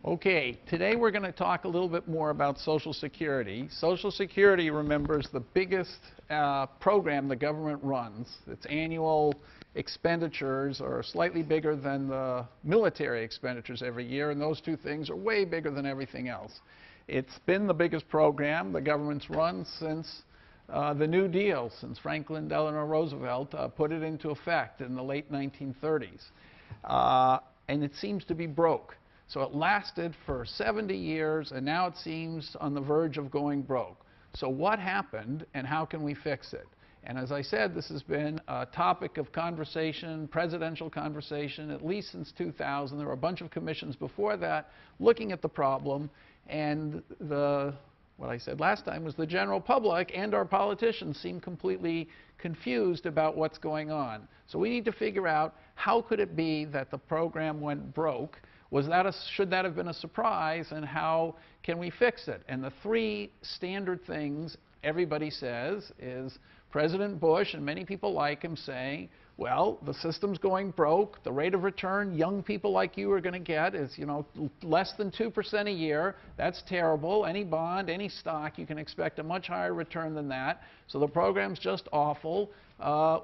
Okay, today we're going to talk a little bit more about Social Security. Social Security, remember, is the biggest program the government runs. Its annual expenditures are slightly bigger than the military expenditures every year, and those two things are way bigger than everything else. It's been the biggest program the government's run since the New Deal, since Franklin Delano Roosevelt put it into effect in the late 1930s. And it seems to be broke. So it lasted for 70 years, and now it seems on the verge of going broke. So what happened, and how can we fix it? And as I said, this has been a topic of conversation, presidential conversation, at least since 2000. There were a bunch of commissions before that looking at the problem, and what I said last time was the general public and our politicians seem completely confused about what's going on. So we need to figure out, how could it be that the program went broke? Should that have been a surprise, and how can we fix it? And the three standard things everybody says is President Bush, and many people like him, saying, well, the system's going broke. The rate of return young people like you are going to get is, less than 2% a year. That's terrible. Any bond, any stock, you can expect a much higher return than that. So the program's just awful.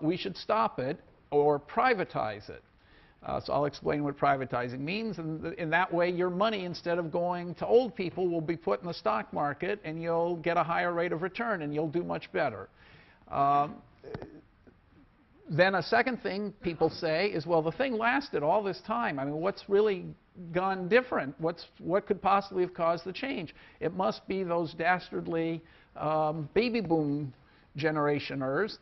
We should stop it or privatize it. So I'll explain what privatizing means. And in that way, your money, instead of going to old people, will be put in the stock market, and you'll get a higher rate of return, and you'll do much better. Then a second thing people say is, well, the thing lasted all this time. I mean, what's really gone different? What could possibly have caused the change? It must be those dastardly baby boom generationers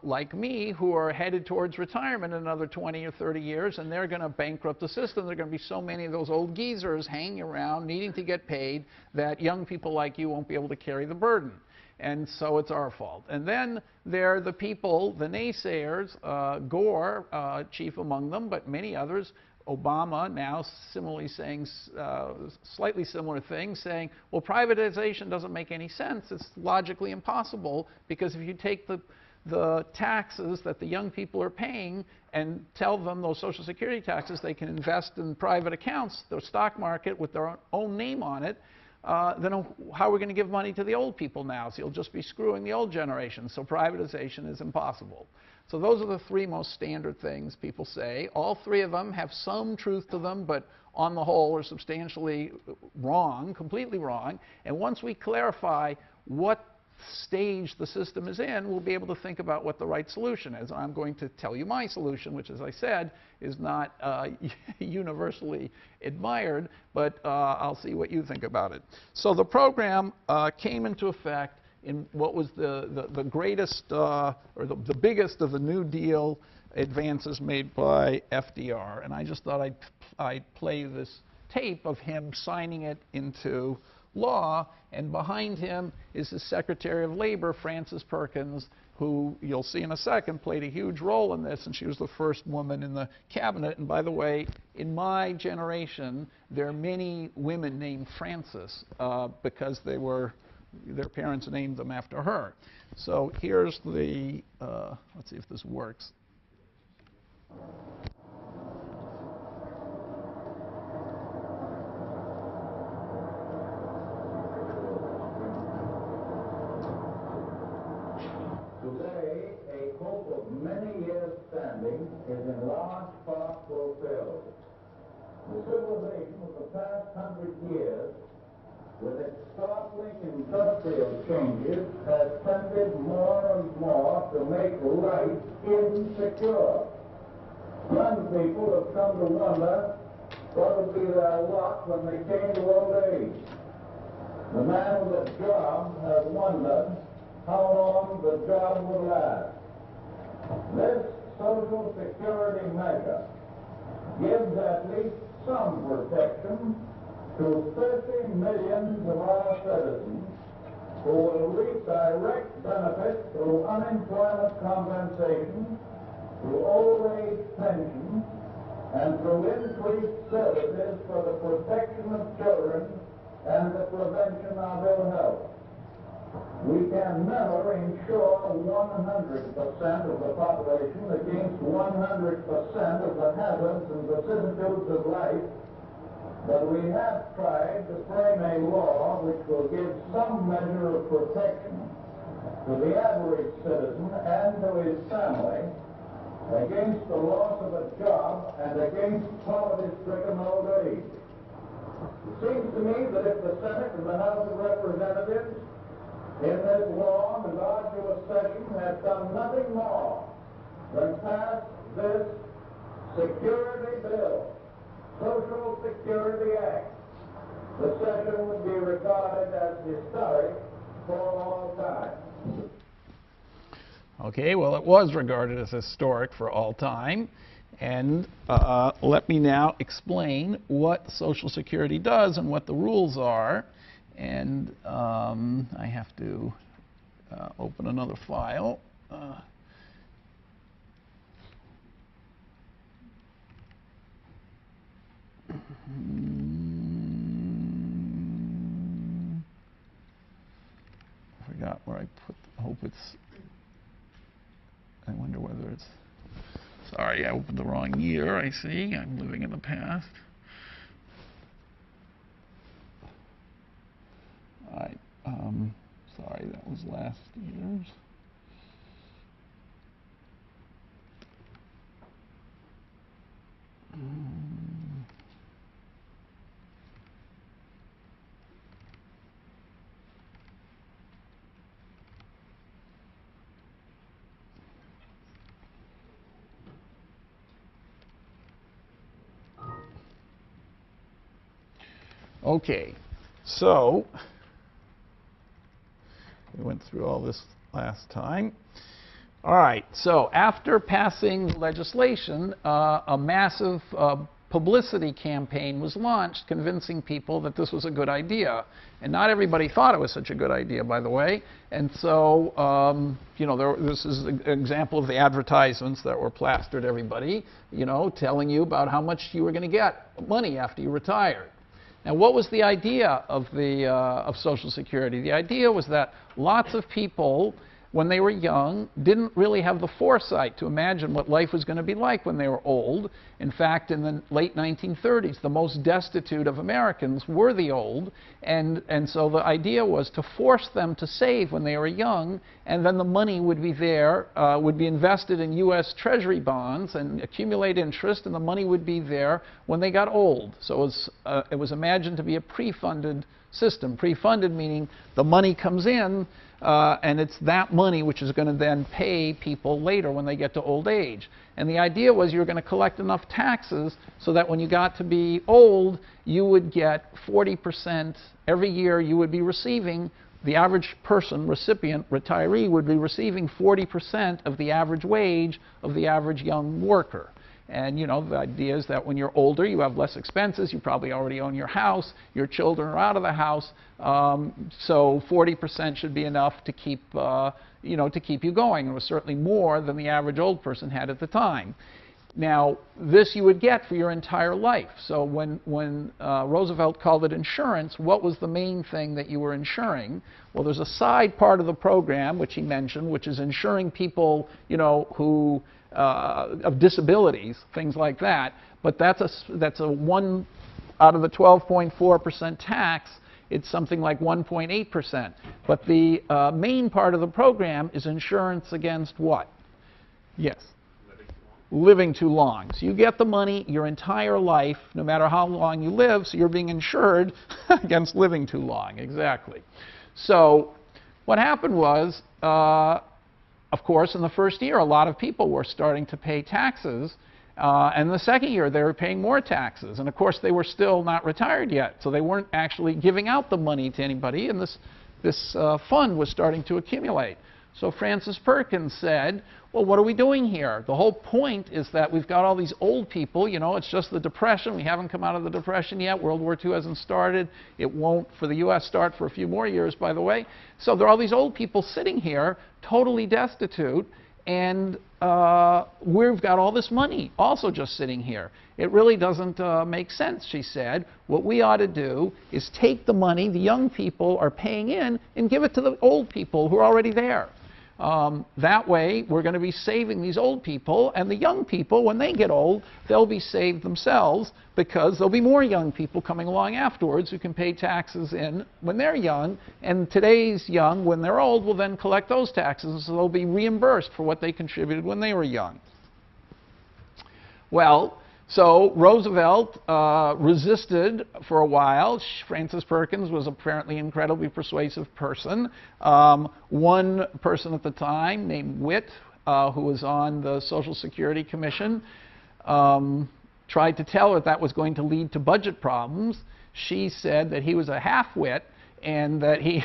like me, who are headed towards retirement in another 20 or 30 years, and they're going to bankrupt the system. There are going to be so many of those old geezers hanging around needing to get paid that young people like you won't be able to carry the burden. And so it's our fault. And then there are the people, the naysayers, Gore, chief among them, but many others. Obama now similarly saying slightly similar things, saying, well, privatization doesn't make any sense. It's logically impossible, because if you take the taxes that the young people are paying and tell them, those Social Security taxes, they can invest in private accounts, the stock market with their own name on it, then how are we going to give money to the old people now? So you'll just be screwing the old generation. So privatization is impossible. So those are the three most standard things people say. All three of them have some truth to them, but on the whole are substantially wrong, completely wrong. And once we clarify what stage the system is in, we'll be able to think about what the right solution is. I'm going to tell you my solution, which, as I said, is not universally admired, but I'll see what you think about it. So the program came into effect in what was the greatest or the biggest of the New Deal advances made by FDR. And I just thought I'd play this tape of him signing it into law, and behind him is the Secretary of Labor, Frances Perkins, who you'll see in a second played a huge role in this, and she was the first woman in the cabinet. And by the way, in my generation, there are many women named Frances because their parents named them after her. So here's the, let's see if this works. Today, a hope of many years standing is in large part fulfilled. The civilization of the past 100 years, with its startling industrial changes, has tended more and more to make life insecure. Young people have come to wonder what would be their lot when they came to old age. The man with a job has wondered how long the job would last. This Social Security measure gives at least some protection to 30 million of our citizens who will reap direct benefits through unemployment compensation, through old age pension, and through increased services for the protection of children and the prevention of ill health. We can never insure 100% of the population against 100% of the hazards and vicissitudes of life, But we have tried to frame a law which will give some measure of protection to the average citizen and to his family against the loss of a job and against poverty-stricken old age. It seems to me that if the Senate and the House of Representatives in this long and arduous session have done nothing more than pass this security bill, Social Security Act, the session would be regarded as historic for all time. Okay, well, it was regarded as historic for all time. And let me now explain what Social Security does and what the rules are. And I have to open another file. I forgot where I put. I hope it's. I wonder whether it's. Sorry, I opened the wrong year. I see. I'm living in the past. All right. Sorry, that was last year's. Okay, so we went through all this last time. All right, so after passing legislation, a massive publicity campaign was launched convincing people that this was a good idea. And not everybody thought it was such a good idea, by the way. And so, you know, this is an example of the advertisements that were plastered everybody, you know, telling you about how much you were going to get money after you retired. Now, what was the idea of Social Security? The idea was that lots of people, when they were young, didn't really have the foresight to imagine what life was going to be like when they were old. In fact, in the late 1930s, the most destitute of Americans were the old. And so the idea was to force them to save when they were young, and then the money would be there, would be invested in U.S. Treasury bonds and accumulate interest, and the money would be there when they got old. So it was imagined to be a pre-funded system. Pre-funded meaning the money comes in, and it's that money which is going to then pay people later when they get to old age. And the idea was you were going to collect enough taxes so that when you got to be old, you would get 40% every year. You would be receiving, the average person, recipient, retiree, would be receiving 40% of the average wage of the average young worker. And, you know, the idea is that when you're older, you have less expenses. You probably already own your house. Your children are out of the house. So 40% should be enough to keep, you know, to keep you going. It was certainly more than the average old person had at the time. Now, this you would get for your entire life. So when Roosevelt called it insurance, what was the main thing that you were insuring? Well, there's a side part of the program, which he mentioned, which is insuring people, you know, who of disabilities, things like that. But that's a 1 out of the 12.4% tax. It's something like 1.8%. But the main part of the program is insurance against what? Yes. Living too long. So you get the money your entire life, no matter how long you live, so you're being insured against living too long. Exactly. So what happened was, of course, in the first year, a lot of people were starting to pay taxes. And the second year, they were paying more taxes. And of course, they were still not retired yet. So they weren't actually giving out the money to anybody. And this fund was starting to accumulate. So Francis Perkins said, well, what are we doing here? The whole point is that we've got all these old people. You know, it's just the Depression. We haven't come out of the Depression yet. World War II hasn't started. It won't, for the U.S., start for a few more years, by the way. So there are all these old people sitting here, totally destitute, and we've got all this money also just sitting here. It really doesn't make sense, she said. What we ought to do is take the money the young people are paying in and give it to the old people who are already there. That way, we're going to be saving these old people, and the young people, when they get old, they'll be saved themselves because there'll be more young people coming along afterwards who can pay taxes in when they're young, and today's young, when they're old, will then collect those taxes, so they'll be reimbursed for what they contributed when they were young. Well, so Roosevelt resisted for a while. Francis Perkins was apparently an incredibly persuasive person. One person at the time named Witt, who was on the Social Security Commission, tried to tell her that was going to lead to budget problems. She said that he was a half-wit and that he,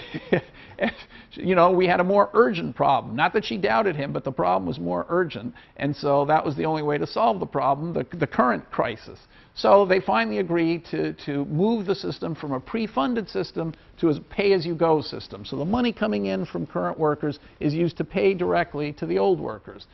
you know, we had a more urgent problem. Not that she doubted him, but the problem was more urgent. And so that was the only way to solve the problem, the current crisis. So they finally agreed to move the system from a pre-funded system to a pay-as-you-go system. So the money coming in from current workers is used to pay directly to the old workers.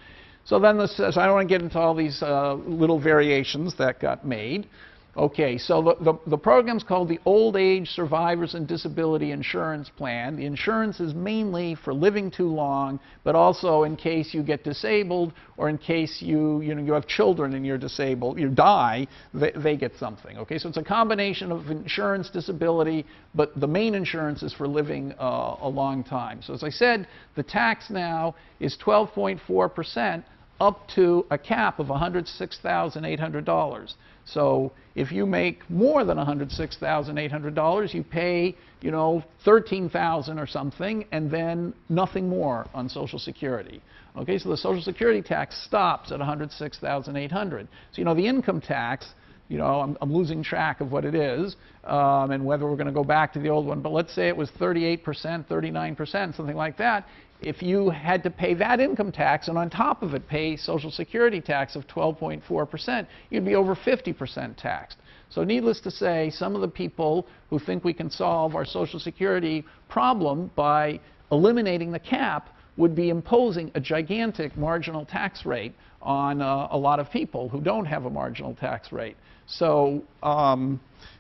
So then, so I don't want to get into all these little variations that got made. Okay, so the program's called the Old Age Survivors and Disability Insurance Plan. The insurance is mainly for living too long, but also in case you get disabled or in case you have children and you're disabled, you die, they get something. Okay, so it's a combination of insurance, disability, but the main insurance is for living a long time. So as I said, the tax now is 12.4%. Up to a cap of $106,800. So if you make more than $106,800, you pay, you know, $13,000 or something, and then nothing more on Social Security. Okay, so the Social Security tax stops at $106,800. So, you know, the income tax, you know, I'm losing track of what it is and whether we're going to go back to the old one, but let's say it was 38%, 39%, something like that. If you had to pay that income tax and on top of it pay Social Security tax of 12.4%, you'd be over 50% taxed. So needless to say, some of the people who think we can solve our Social Security problem by eliminating the cap would be imposing a gigantic marginal tax rate on a lot of people who don't have a marginal tax rate. So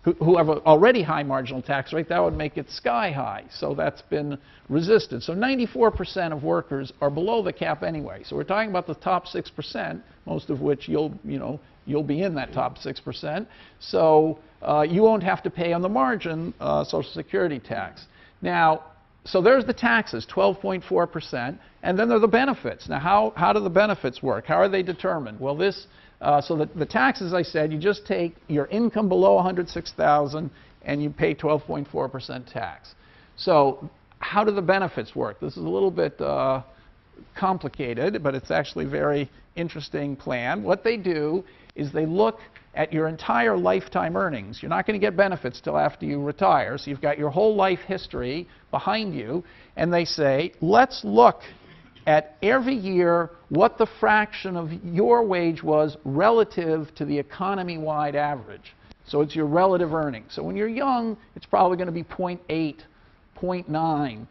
who have an already high marginal tax rate, that would make it sky high. So that's been resisted. So 94% of workers are below the cap anyway. So we're talking about the top 6%, most of which you'll be in that top 6%. So you won't have to pay on the margin Social Security tax. Now, so there's the taxes, 12.4%, and then there are the benefits. Now, how do the benefits work? How are they determined? Well, so the taxes, I said, you just take your income below $106,000 and you pay 12.4% tax. So how do the benefits work? This is a little bit complicated, but it's actually a very interesting plan. What they do is they look at your entire lifetime earnings. You're not going to get benefits till after you retire, so you've got your whole life history behind you, and they say, let's look at every year what the fraction of your wage was relative to the economy-wide average. So it's your relative earnings. So when you're young, it's probably going to be 0.8, 0.9.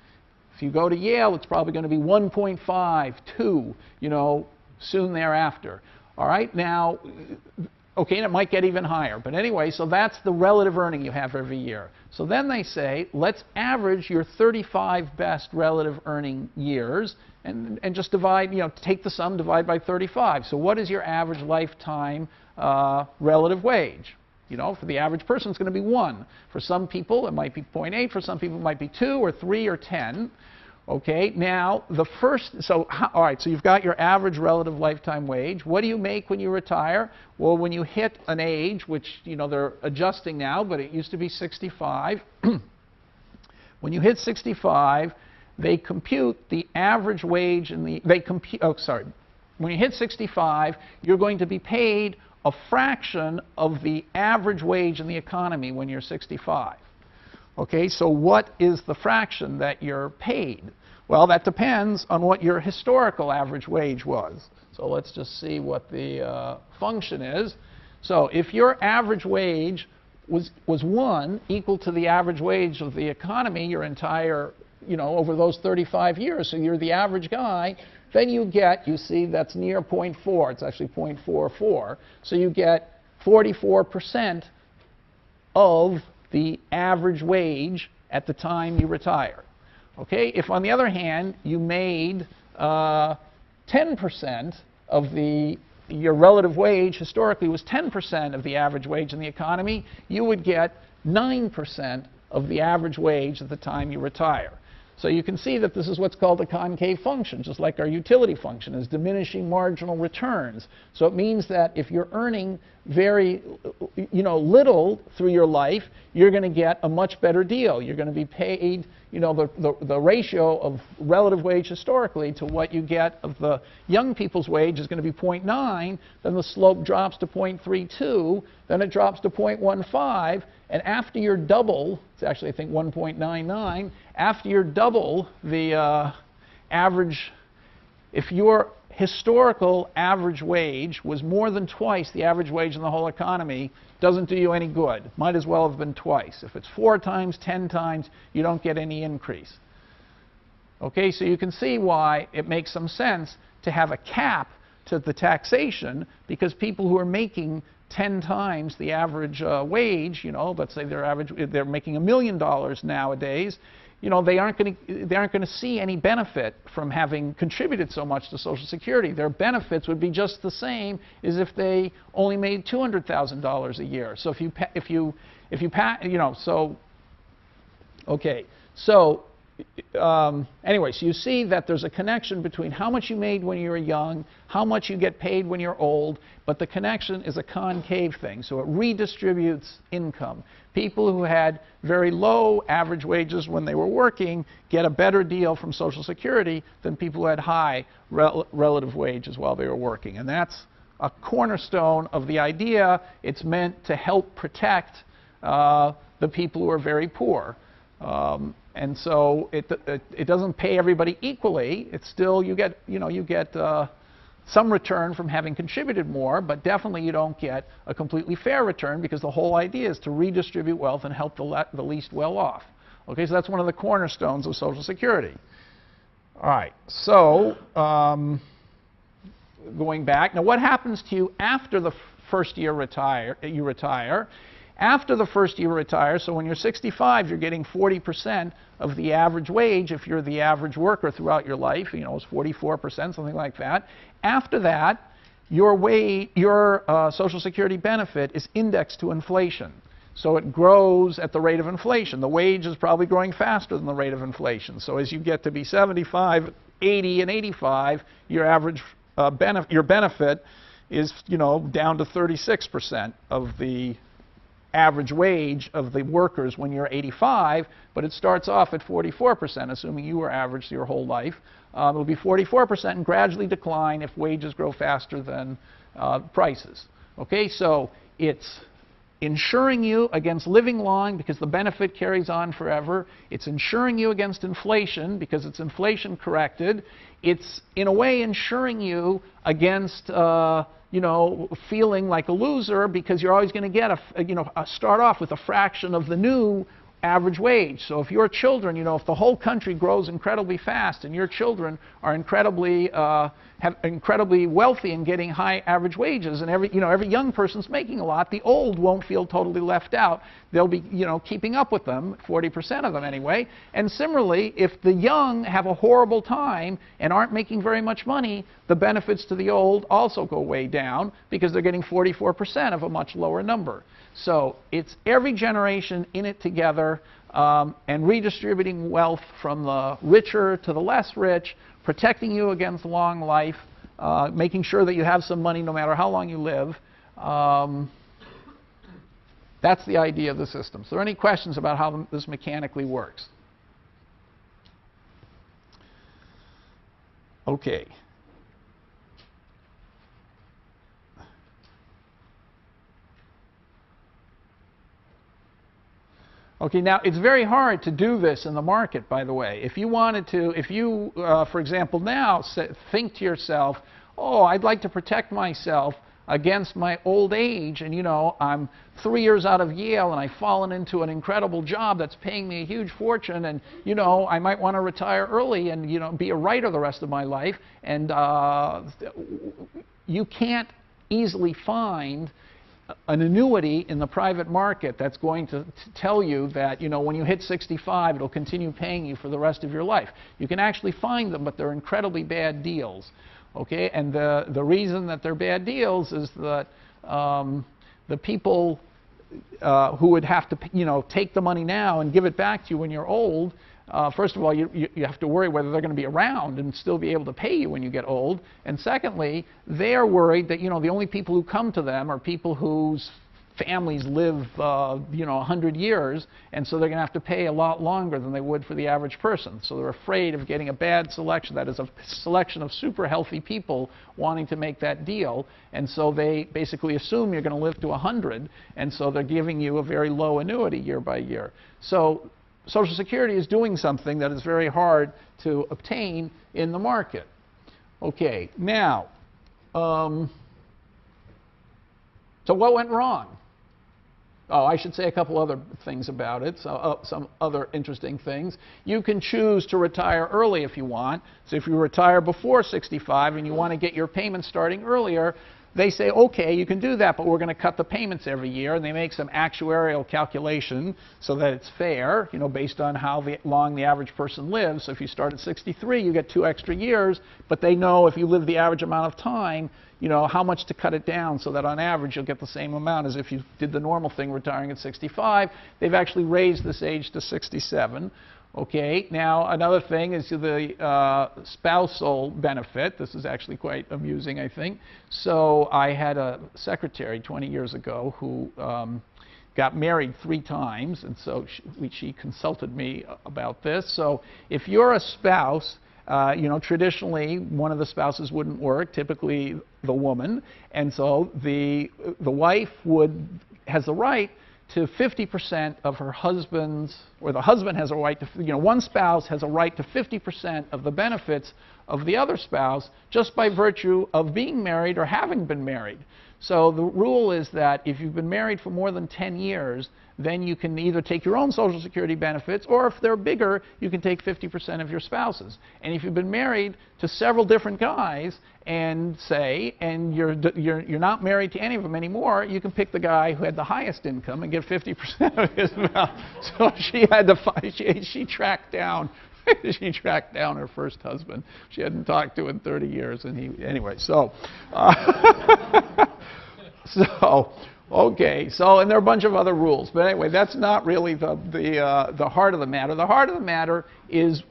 If you go to Yale, it's probably going to be 1.5, 2, you know, soon thereafter. All right, now, okay, and it might get even higher. But anyway, so that's the relative earning you have every year. So then they say, let's average your 35 best relative earning years and just divide, you know, take the sum, divide by 35. So what is your average lifetime relative wage? You know, for the average person, it's going to be 1. For some people, it might be 0.8. For some people, it might be 2 or 3 or 10. Okay, now the first, so all right, so you've got your average relative lifetime wage. What do you make when you retire? Well, when you hit an age, which, you know, they're adjusting now, but it used to be 65. When you hit 65, they compute the average wage in the, when you hit 65, you're going to be paid a fraction of the average wage in the economy when you're 65. Okay, so what is the fraction that you're paid? Well, that depends on what your historical average wage was. So let's just see what the function is. So if your average wage was 1, equal to the average wage of the economy your entire, you know, over those 35 years, so you're the average guy, then you get, you see that's near 0.4, it's actually 0.44, so you get 44% of the average wage at the time you retire. Okay, if on the other hand you made 10% of your relative wage historically was 10% of the average wage in the economy, you would get 9% of the average wage at the time you retire. So you can see that this is what's called a concave function, just like our utility function is diminishing marginal returns. So it means that if you're earning very, little through your life, you're going to get a much better deal. You're going to be paid, the ratio of relative wage historically to what you get of the young people's wage is going to be 0.9, then the slope drops to 0.32, then it drops to 0.15, and after you're double, it's actually I think 1.99, after you're double the average, if your historical average wage was more than twice the average wage in the whole economy, doesn't do you any good. Might as well have been twice. If it's 4 times, 10 times, you don't get any increase. Okay, so you can see why it makes some sense to have a cap to the taxation, because people who are making 10 times the average wage, let's say they're making $1 million nowadays, they aren't going to see any benefit from having contributed so much to Social Security. Their benefits would be just the same as if they only made $200,000 a year. So anyway, so you see that there's a connection between how much you made when you were young, how much you get paid when you're old, but the connection is a concave thing, so it redistributes income. People who had very low average wages when they were working get a better deal from Social Security than people who had high relative wages while they were working. And that's a cornerstone of the idea. It's meant to help protect the people who are very poor. And so it doesn't pay everybody equally. It's still, you get some return from having contributed more, but definitely you don't get a completely fair return, because the whole idea is to redistribute wealth and help the least well off. Okay, so that's one of the cornerstones of Social Security. All right, so going back, now what happens to you after the first year you retire? After the first year you retire, so when you're 65, you're getting 40% of the average wage if you're the average worker throughout your life. It's 44%, something like that. After that, your Social Security benefit is indexed to inflation. So it grows at the rate of inflation. The wage is probably growing faster than the rate of inflation. So as you get to be 75, 80, and 85, your average your benefit is down to 36% of the average wage of the workers when you're 85, but it starts off at 44%, assuming you were average your whole life. It'll be 44% and gradually decline if wages grow faster than prices. Okay, so it's insuring you against living long because the benefit carries on forever. It's insuring you against inflation because it's inflation corrected. It's, in a way, insuring you against feeling like a loser, because you're always going to get start off with a fraction of the new average wage. So if your children, if the whole country grows incredibly fast and your children are incredibly wealthy and getting high average wages, and every young person's making a lot, the old won't feel totally left out. They'll be keeping up with them, 40% of them anyway. And similarly, if the young have a horrible time and aren't making very much money, the benefits to the old also go way down because they're getting 44% of a much lower number. So it's every generation in it together, and redistributing wealth from the richer to the less rich, protecting you against long life, making sure that you have some money no matter how long you live. That's the idea of the system. So are there any questions about how this mechanically works? Okay. Okay, now it's very hard to do this in the market, by the way. If you wanted to, for example, now think to yourself, oh, I'd like to protect myself against my old age, and I'm 3 years out of Yale and I've fallen into an incredible job that's paying me a huge fortune, and I might want to retire early and be a writer the rest of my life, and you can't easily find an annuity in the private market that's going to tell you that, you know, when you hit 65, it'll continue paying you for the rest of your life. You can actually find them, but they're incredibly bad deals. Okay, and the reason that they're bad deals is that the people who would have to, you know, take the money now and give it back to you when you're old, first of all, you have to worry whether they're going to be around and still be able to pay you when you get old. And secondly, they're worried that, you know, the only people who come to them are people whose families live, you know, 100 years, and so they're going to have to pay a lot longer than they would for the average person. So they're afraid of getting a bad selection, that is, a selection of super healthy people wanting to make that deal, and so they basically assume you're going to live to 100, and so they're giving you a very low annuity year by year. So Social Security is doing something that is very hard to obtain in the market. Okay, now, so what went wrong? Oh, I should say a couple other things about it, so, some other interesting things. You can choose to retire early if you want. So if you retire before 65 and you want to get your payments starting earlier, they say, okay, you can do that, but we're going to cut the payments every year, and they make some actuarial calculation so that it's fair, you know, based on how long the average person lives. So if you start at 63, you get 2 extra years, but they know if you live the average amount of time, you know, how much to cut it down so that on average you'll get the same amount as if you did the normal thing retiring at 65. They've actually raised this age to 67. Okay, now another thing is the spousal benefit. This is actually quite amusing, I think. So I had a secretary 20 years ago who got married 3 times, and so she consulted me about this. So if you're a spouse, you know, traditionally one of the spouses wouldn't work, typically the woman, and so the wife has the right to 50% of her husband's, or the husband has a right to, you know, one spouse has a right to 50% of the benefits of the other spouse just by virtue of being married or having been married. So the rule is that if you've been married for more than 10 years, then you can either take your own Social Security benefits, or if they're bigger, you can take 50% of your spouse's. And if you've been married to several different guys and you're not married to any of them anymore, you can pick the guy who had the highest income and get 50% of his amount. So she had to she tracked down she tracked down her first husband she hadn't talked to in 30 years, and anyway, so okay, so, and there are a bunch of other rules, but anyway, that's not really the heart of the matter. The heart of the matter is,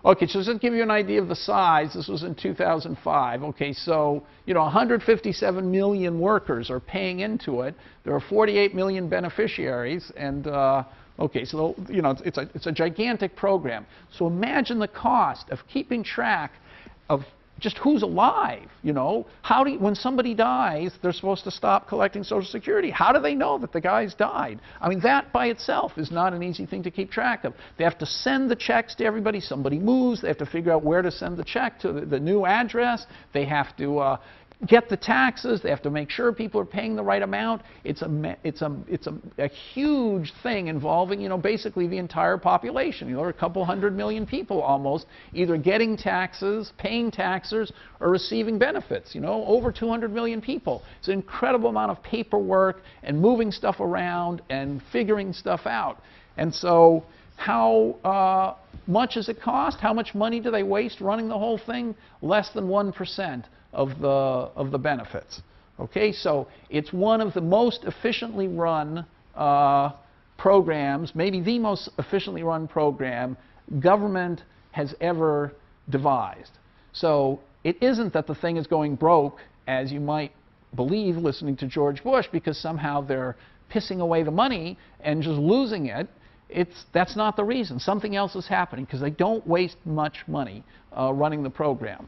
okay, so just to give you an idea of the size, this was in 2005. Okay, so, you know, 157 million workers are paying into it. There are 48 million beneficiaries, and okay, so, you know, it's a gigantic program. So imagine the cost of keeping track of just who's alive, you know. When somebody dies, they're supposed to stop collecting Social Security. How do they know that the guy's died? I mean, that by itself is not an easy thing to keep track of. They have to send the checks to everybody. Somebody moves. They have to figure out where to send the check to the new address. They have to get the taxes. They have to make sure people are paying the right amount. It's a huge thing involving, you know, basically the entire population. You know, there are a couple 100 million people almost either getting taxes, paying taxes, or receiving benefits. You know, over 200 million people. It's an incredible amount of paperwork and moving stuff around and figuring stuff out. And so, how much does it cost? How much money do they waste running the whole thing? Less than 1% of the benefits. Okay, so it's one of the most efficiently run programs, maybe the most efficiently run program government has ever devised. So it isn't that the thing is going broke, as you might believe listening to George Bush, because somehow they're pissing away the money and just losing it. That's not the reason. Something else is happening because they don't waste much money running the program.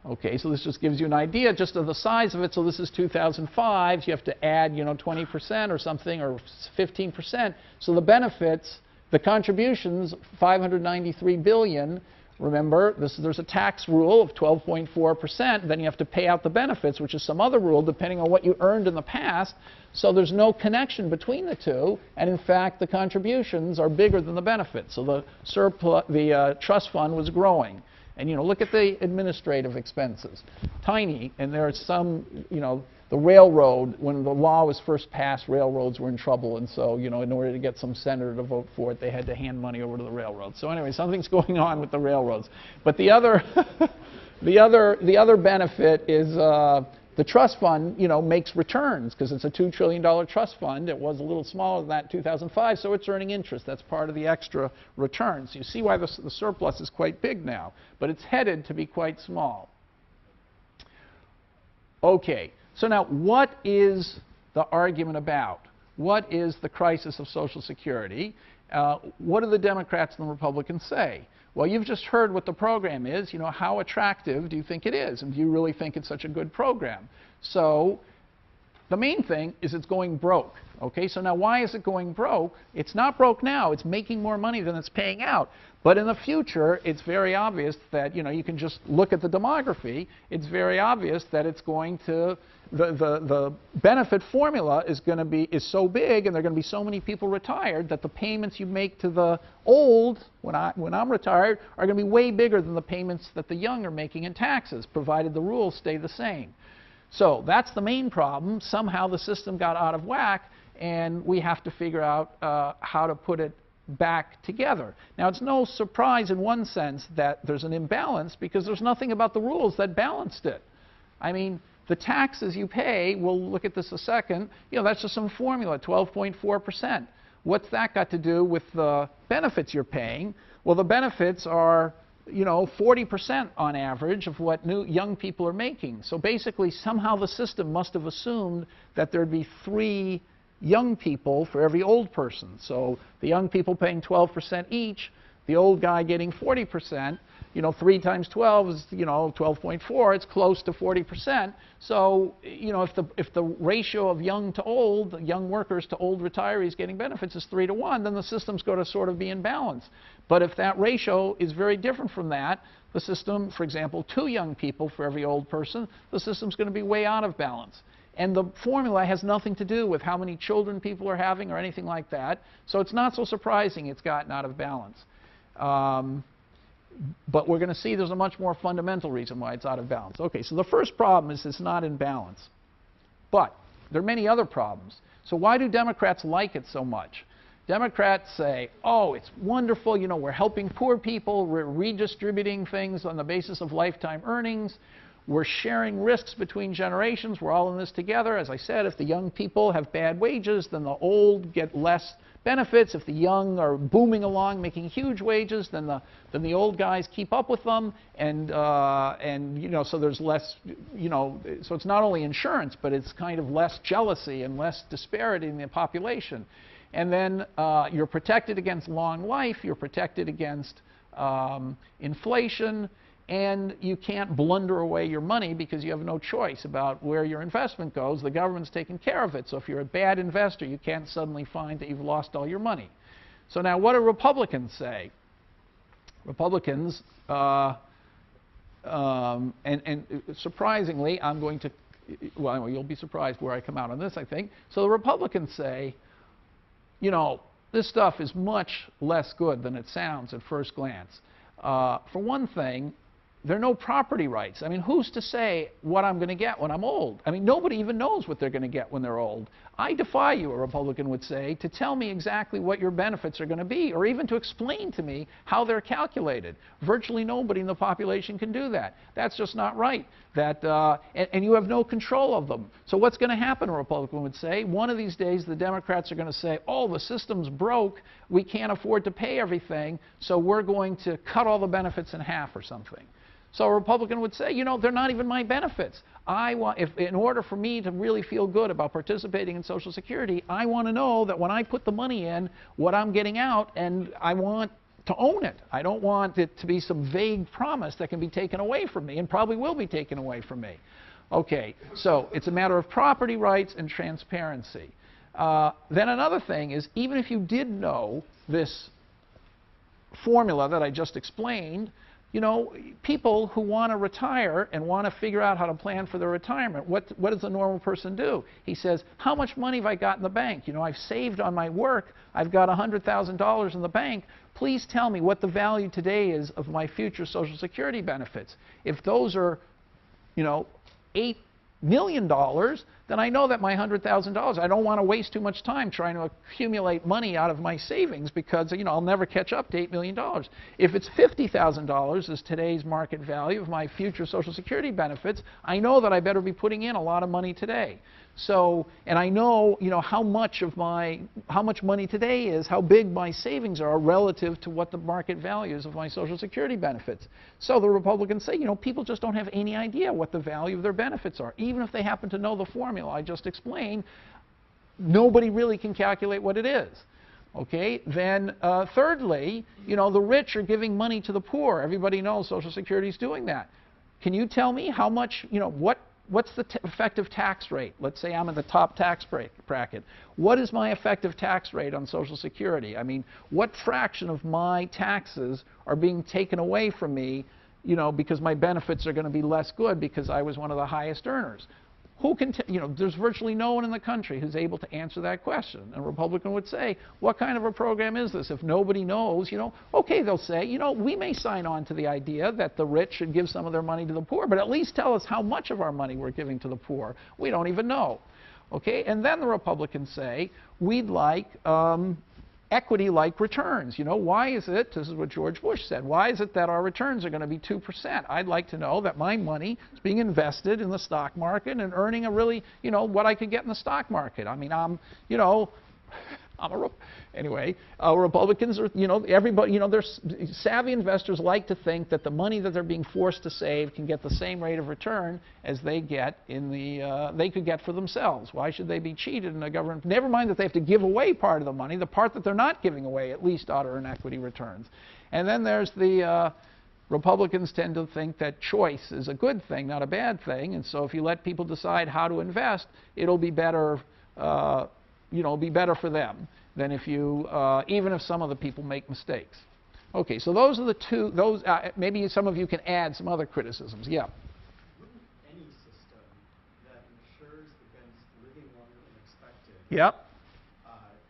Okay, so this just gives you an idea just of the size of it. So this is 2005. So you have to add, you know, 20% or something, or 15%. So the benefits, the contributions, $593 billion. Remember, there's a tax rule of 12.4%. Then you have to pay out the benefits, which is some other rule depending on what you earned in the past. So there's no connection between the two. And in fact, the contributions are bigger than the benefits. So the surplus, the trust fund was growing. And, you know, look at the administrative expenses. Tiny, and there are some, you know, the railroad, when the law was first passed, railroads were in trouble, and so, you know, in order to get some senator to vote for it, they had to hand money over to the railroads. So anyway, something's going on with the railroads. But the other, the other benefit is the trust fund, you know, makes returns because it's a $2 trillion trust fund. It was a little smaller than that in 2005, so it's earning interest. That's part of the extra returns. You see why the surplus is quite big now, but it's headed to be quite small. Okay, so now what is the argument about? What is the crisis of Social Security? What do the Democrats and the Republicans say? Well, you've just heard what the program is. You know, how attractive do you think it is? And do you really think it's such a good program? So the main thing is it's going broke. Okay, so now why is it going broke? It's not broke now. It's making more money than it's paying out. But in the future, it's very obvious that, you know, you can just look at the demography. It's very obvious that it's going to, the benefit formula is so big, and there are going to be so many people retired that the payments you make to the old, when I'm retired, are going to be way bigger than the payments that the young are making in taxes, provided the rules stay the same. So that's the main problem. Somehow the system got out of whack, and we have to figure out how to put it back together. Now, it's no surprise in one sense that there's an imbalance because there's nothing about the rules that balanced it. I mean, the taxes you pay, we'll look at this a second, you know, that's just some formula, 12.4%. What's that got to do with the benefits you're paying? Well, the benefits are, you know, 40% on average of what young people are making. So basically, somehow the system must have assumed that there'd be 3 young people for every old person. So the young people paying 12% each, the old guy getting 40%. You know, 3 times 12 is, you know, 12.4. It's close to 40%. So, you know, if the ratio of young to old, young workers to old retirees getting benefits is 3 to 1, then the system's going to sort of be in balance. But if that ratio is very different from that, the system, for example, 2 young people for every old person, the system's going to be way out of balance. And the formula has nothing to do with how many children people are having or anything like that. So it's not so surprising it's gotten out of balance. But we're going to see there's a much more fundamental reason why it's out of balance. Okay, so the first problem is it's not in balance. But there are many other problems. So why do Democrats like it so much? Democrats say, oh, it's wonderful, you know, we're helping poor people, we're redistributing things on the basis of lifetime earnings, we're sharing risks between generations, we're all in this together. As I said, if the young people have bad wages, then the old get less benefits. If the young are booming along, making huge wages, then the old guys keep up with them, and you know, so there's less, you know, so it's not only insurance, but it's kind of less jealousy and less disparity in the population. And then you're protected against long life, you're protected against inflation, and you can't blunder away your money because you have no choice about where your investment goes. The government's taking care of it. So if you're a bad investor, you can't suddenly find that you've lost all your money. So now what do Republicans say? Republicans, and surprisingly, I'm going to, well, you'll be surprised where I come out on this, I think. So the Republicans say, you know, this stuff is much less good than it sounds at first glance. For one thing, there are no property rights. I mean, who's to say what I'm going to get when I'm old? I mean, nobody even knows what they're going to get when they're old. I defy you, a Republican would say, to tell me exactly what your benefits are going to be, or even to explain to me how they're calculated. Virtually nobody in the population can do that. That's just not right. And you have no control of them. So what's going to happen, a Republican would say? One of these days, the Democrats are going to say, oh, the system's broke. We can't afford to pay everything, so we're going to cut all the benefits in half or something. So a Republican would say, you know, they're not even my benefits. In order for me to really feel good about participating in Social Security, I want to know that when I put the money in, what I'm getting out, and I want to own it. I don't want it to be some vague promise that can be taken away from me and probably will be taken away from me. Okay, so it's a matter of property rights and transparency. Then another thing is, even if you did know this formula that I just explained, you know, people who want to retire and want to figure out how to plan for their retirement, what does a normal person do? He says, how much money have I got in the bank? You know, I've saved on my work. I've got $100,000 in the bank. Please tell me what the value today is of my future Social Security benefits. If those are, you know, $8 million, then I know that my $100,000, I don't want to waste too much time trying to accumulate money out of my savings because, you know, I'll never catch up to $8 million. If it's $50,000 is today's market value of my future Social Security benefits, I know that I better be putting in a lot of money today. So, and I know, you know, how much money today is, how big my savings are relative to what the market value is of my Social Security benefits. So the Republicans say, you know, people just don't have any idea what the value of their benefits are. Even if they happen to know the formula I just explained, nobody really can calculate what it is. Okay, then thirdly, you know, the rich are giving money to the poor. Everybody knows Social Security is doing that. Can you tell me how much, you know, what's the effective tax rate? Let's say I'm in the top tax bracket. What is my effective tax rate on Social Security? I mean, what fraction of my taxes are being taken away from me, you know, because my benefits are going to be less good because I was one of the highest earners? Who can, you know, there's virtually no one in the country who's able to answer that question. And a Republican would say, what kind of a program is this? If nobody knows, you know, okay, they'll say, you know, we may sign on to the idea that the rich should give some of their money to the poor, but at least tell us how much of our money we're giving to the poor. We don't even know. Okay, and then the Republicans say, we'd like equity-like returns. You know, why is it, this is what George Bush said, why is it that our returns are going to be 2%? I'd like to know that my money is being invested in the stock market and earning a really, you know, what I could get in the stock market. I mean, you know, anyway, Republicans are, you know, everybody, you know, there's savvy investors like to think that the money that they're being forced to save can get the same rate of return as they get in the, they could get for themselves. Why should they be cheated in a government? Never mind that they have to give away part of the money. The part that they're not giving away at least ought to earn equity returns. And then there's the Republicans tend to think that choice is a good thing, not a bad thing. And so if you let people decide how to invest, it'll be better. You know, be better for them than if you, even if some of the people make mistakes. Okay, so those are the two, maybe some of you can add some other criticisms. Yeah? Wouldn't any system that insures against living longer than expected, Yep.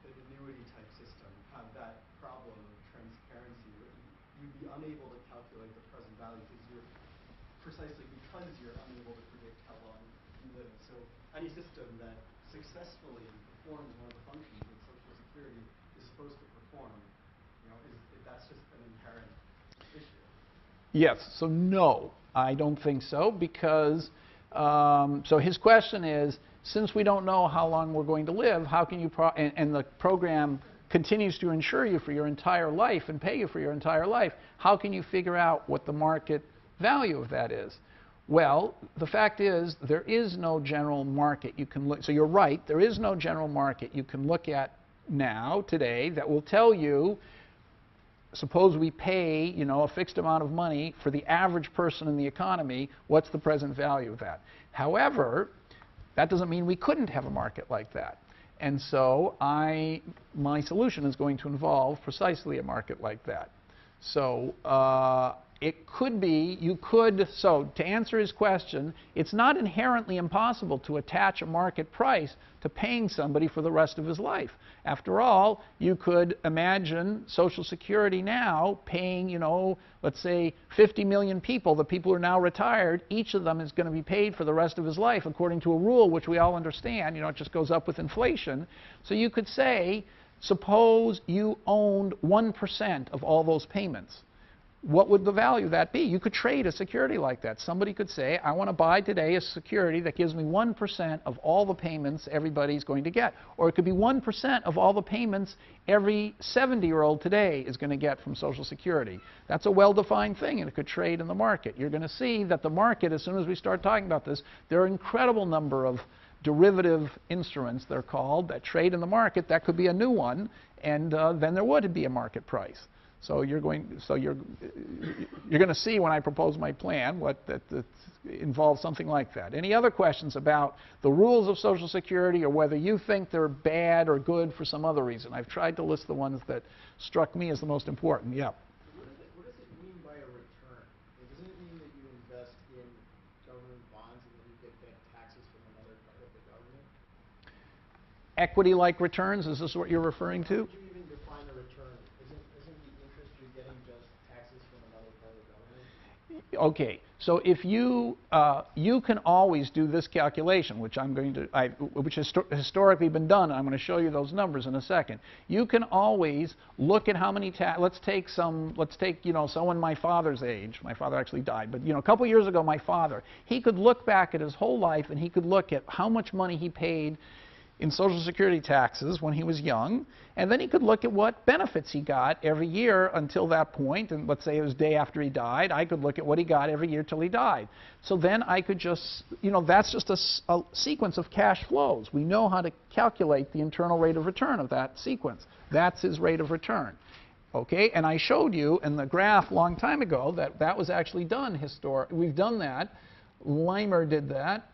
an annuity type system, have that problem of transparency where you'd be unable to calculate the present value precisely because you're unable to predict how long you live. So any system that successfully performs one of the functions that Social Security is supposed to perform, you know, that's just an inherent issue. Yes, so no, I don't think so, because, so his question is, since we don't know how long we're going to live, how can you, and the program continues to insure you for your entire life and pay you for your entire life, how can you figure out what the market value of that is? Well, the fact is, there is no general market you can look, so you're right, there is no general market you can look at now, today, that will tell you, suppose we pay, you know, a fixed amount of money for the average person in the economy, what's the present value of that? However, that doesn't mean we couldn't have a market like that. And so my solution is going to involve precisely a market like that. So it could be, you could, so to answer his question, it's not inherently impossible to attach a market price to paying somebody for the rest of his life. After all, you could imagine Social Security now paying, you know, let's say 50 million people, the people who are now retired, each of them is going to be paid for the rest of his life according to a rule which we all understand, you know, it just goes up with inflation. So you could say, suppose you owned 1% of all those payments. What would the value of that be? You could trade a security like that. Somebody could say, I want to buy today a security that gives me 1% of all the payments everybody's going to get. Or it could be 1% of all the payments every 70-year-old today is going to get from Social Security. That's a well-defined thing, and it could trade in the market. You're going to see that the market, as soon as we start talking about this, there are an incredible number of derivative instruments, they're called, that trade in the market. That could be a new one, and then there would be a market price. So you're going to see when I propose my plan that involves something like that. Any other questions about the rules of Social Security or whether you think they're bad or good for some other reason? I've tried to list the ones that struck me as the most important. Yeah. What does it mean by a return? Equity-like returns, is this what you're referring to? Would you even define a return? Isn't the interest you're getting just taxes from another part of the government? Okay, so if you you can always do this calculation, which I'm going to, which has historically been done. I'm going to show you those numbers in a second. You can always look at how many let's take someone my father's age. My father actually died, but a couple years ago, my father, he could look back at his whole life and he could look at how much money he paid in Social Security taxes when he was young, and then he could look at what benefits he got every year until that point, and let's say it was day after he died, I could look at what he got every year till he died. So then I could just, that's just a sequence of cash flows. We know how to calculate the internal rate of return of that sequence. That's his rate of return. Okay, and I showed you in the graph a long time ago that that was actually done We've done that. Leimer did that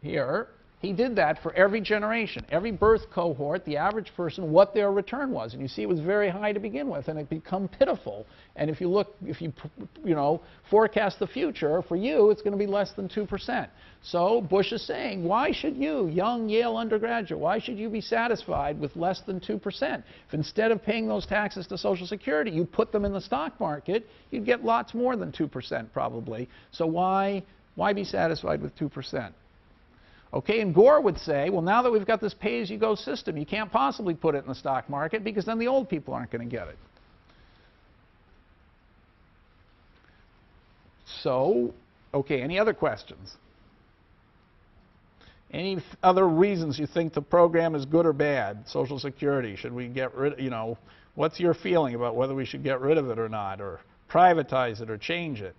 here. He did that for every generation, every birth cohort, the average person, what their return was. And you see it was very high to begin with, and it become pitiful. And if you forecast the future, for you, it's going to be less than 2%. So Bush is saying, why should you, young Yale undergraduate, why should you be satisfied with less than 2%? If instead of paying those taxes to Social Security, you put them in the stock market, you'd get lots more than 2% probably. So why be satisfied with 2%? Okay, and Gore would say, well, now that we've got this pay-as-you-go system, you can't possibly put it in the stock market because then the old people aren't going to get it. So, okay, any other questions? Any other reasons you think the program is good or bad? Social Security, should we get rid, what's your feeling about whether we should get rid of it or not, or privatize it or change it?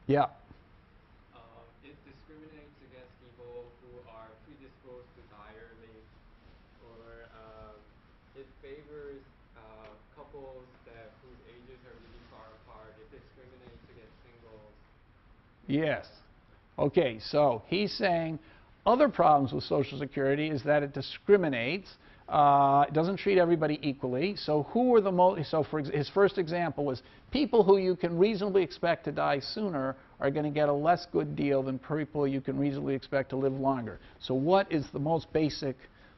Yeah. Yes. Okay, so he's saying other problems with Social Security is that it discriminates. It doesn't treat everybody equally. So who are the most, so for his first example was people who you can reasonably expect to die sooner are going to get a less good deal than people you can reasonably expect to live longer. So what is the most basic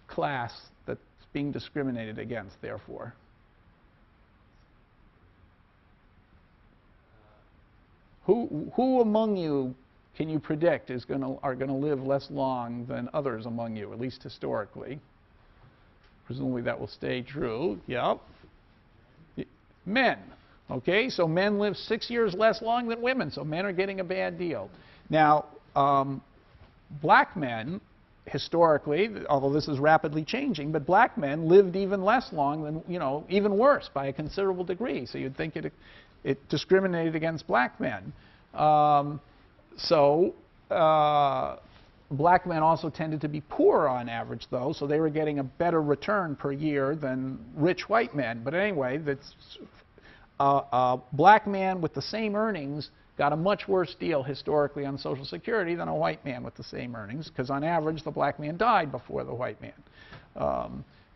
class that's being discriminated against, therefore? Who among you can you predict are going to live less long than others among you, at least historically? Presumably that will stay true. Yep. Men. Okay, so men live 6 years less long than women, so men are getting a bad deal. Now, black men, historically, although this is rapidly changing, but black men lived even less long than, even worse by a considerable degree. So you'd think it discriminated against black men. Black men also tended to be poorer on average, though, so they were getting a better return per year than rich white men. But anyway, a black man with the same earnings got a much worse deal historically on Social Security than a white man with the same earnings, because on average the black man died before the white man.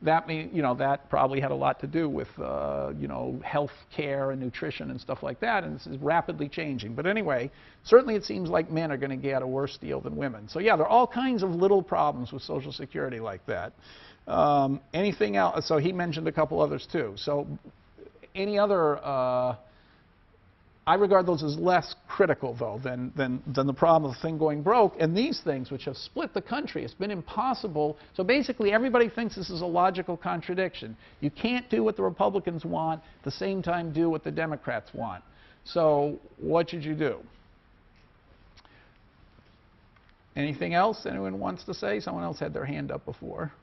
That probably had a lot to do with health care and nutrition and stuff like that, and this is rapidly changing. But anyway, certainly it seems like men are going to get a worse deal than women. So yeah, there are all kinds of little problems with Social Security like that. Anything else? So he mentioned a couple others too. So any other? I regard those as less critical, though, than the problem of the thing going broke. And these things, which have split the country, it's been impossible. So basically, everybody thinks this is a logical contradiction. You can't do what the Republicans want, at the same time do what the Democrats want. So what should you do? Anything else anyone wants to say? Someone else had their hand up before.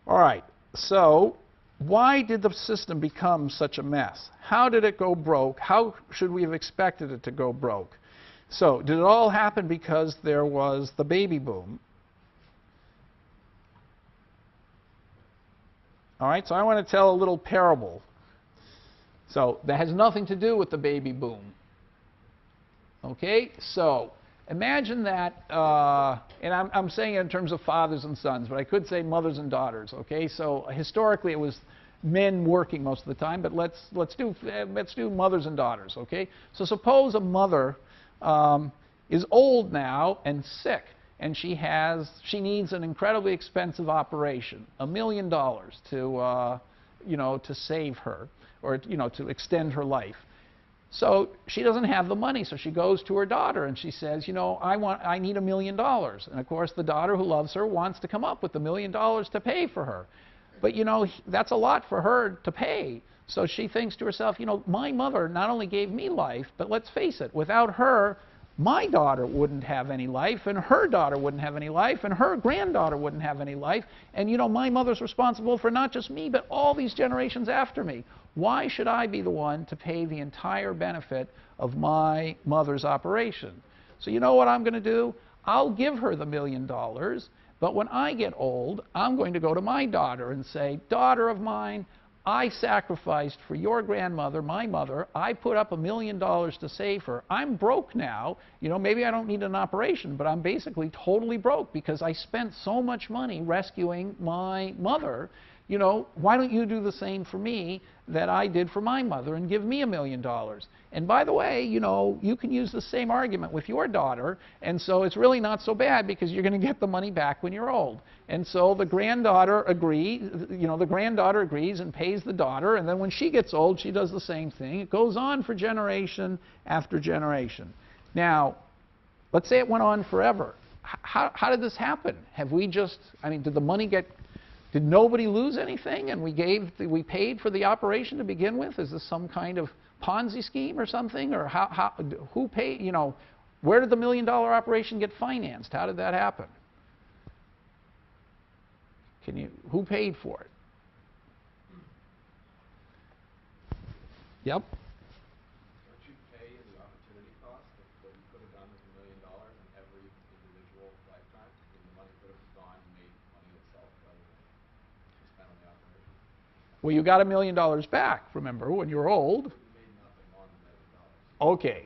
All right. So why did the system become such a mess? How did it go broke? How should we have expected it to go broke? So, did it all happen because there was the baby boom? All right, so I want to tell a little parable. So, that has nothing to do with the baby boom. Okay, so imagine that, and I'm saying it in terms of fathers and sons, but I could say mothers and daughters. Okay, so historically it was men working most of the time, but let's do mothers and daughters. Okay, so suppose a mother is old now and sick, and she needs an incredibly expensive operation, $1 million to save her, or to extend her life. So she doesn't have the money, so she goes to her daughter and she says, I need $1 million. And of course the daughter, who loves her, wants to come up with $1 million to pay for her. But that's a lot for her to pay. So she thinks to herself, my mother not only gave me life, but let's face it, without her, my daughter wouldn't have any life, and her daughter wouldn't have any life, and her granddaughter wouldn't have any life. And my mother's responsible for not just me, but all these generations after me. Why should I be the one to pay the entire benefit of my mother's operation? So you know what I'm going to do? I'll give her the $1 million, but when I get old, I'm going to go to my daughter and say, daughter of mine, I sacrificed for your grandmother, my mother. I put up $1 million to save her. I'm broke now. Maybe I don't need an operation, but I'm basically totally broke because I spent so much money rescuing my mother. Why don't you do the same for me that I did for my mother and give me $1 million? And by the way, you can use the same argument with your daughter, and so it's really not so bad because you're going to get the money back when you're old. And so the granddaughter agrees, and pays the daughter, and then when she gets old, she does the same thing. It goes on for generation after generation. Now, let's say it went on forever. How did this happen? Did the money did nobody lose anything, and we paid for the operation to begin with? Is this some kind of Ponzi scheme or something? Or who paid? Where did the $1 million operation get financed? How did that happen? Who paid for it? Yep. Don't you pay the opportunity cost of what you could have done with $1 million in every individual lifetime? The money could have gone and made money itself rather than spent on the operation. Well, you got $1 million back, remember, when you were old. You made nothing on the $1 million. Okay.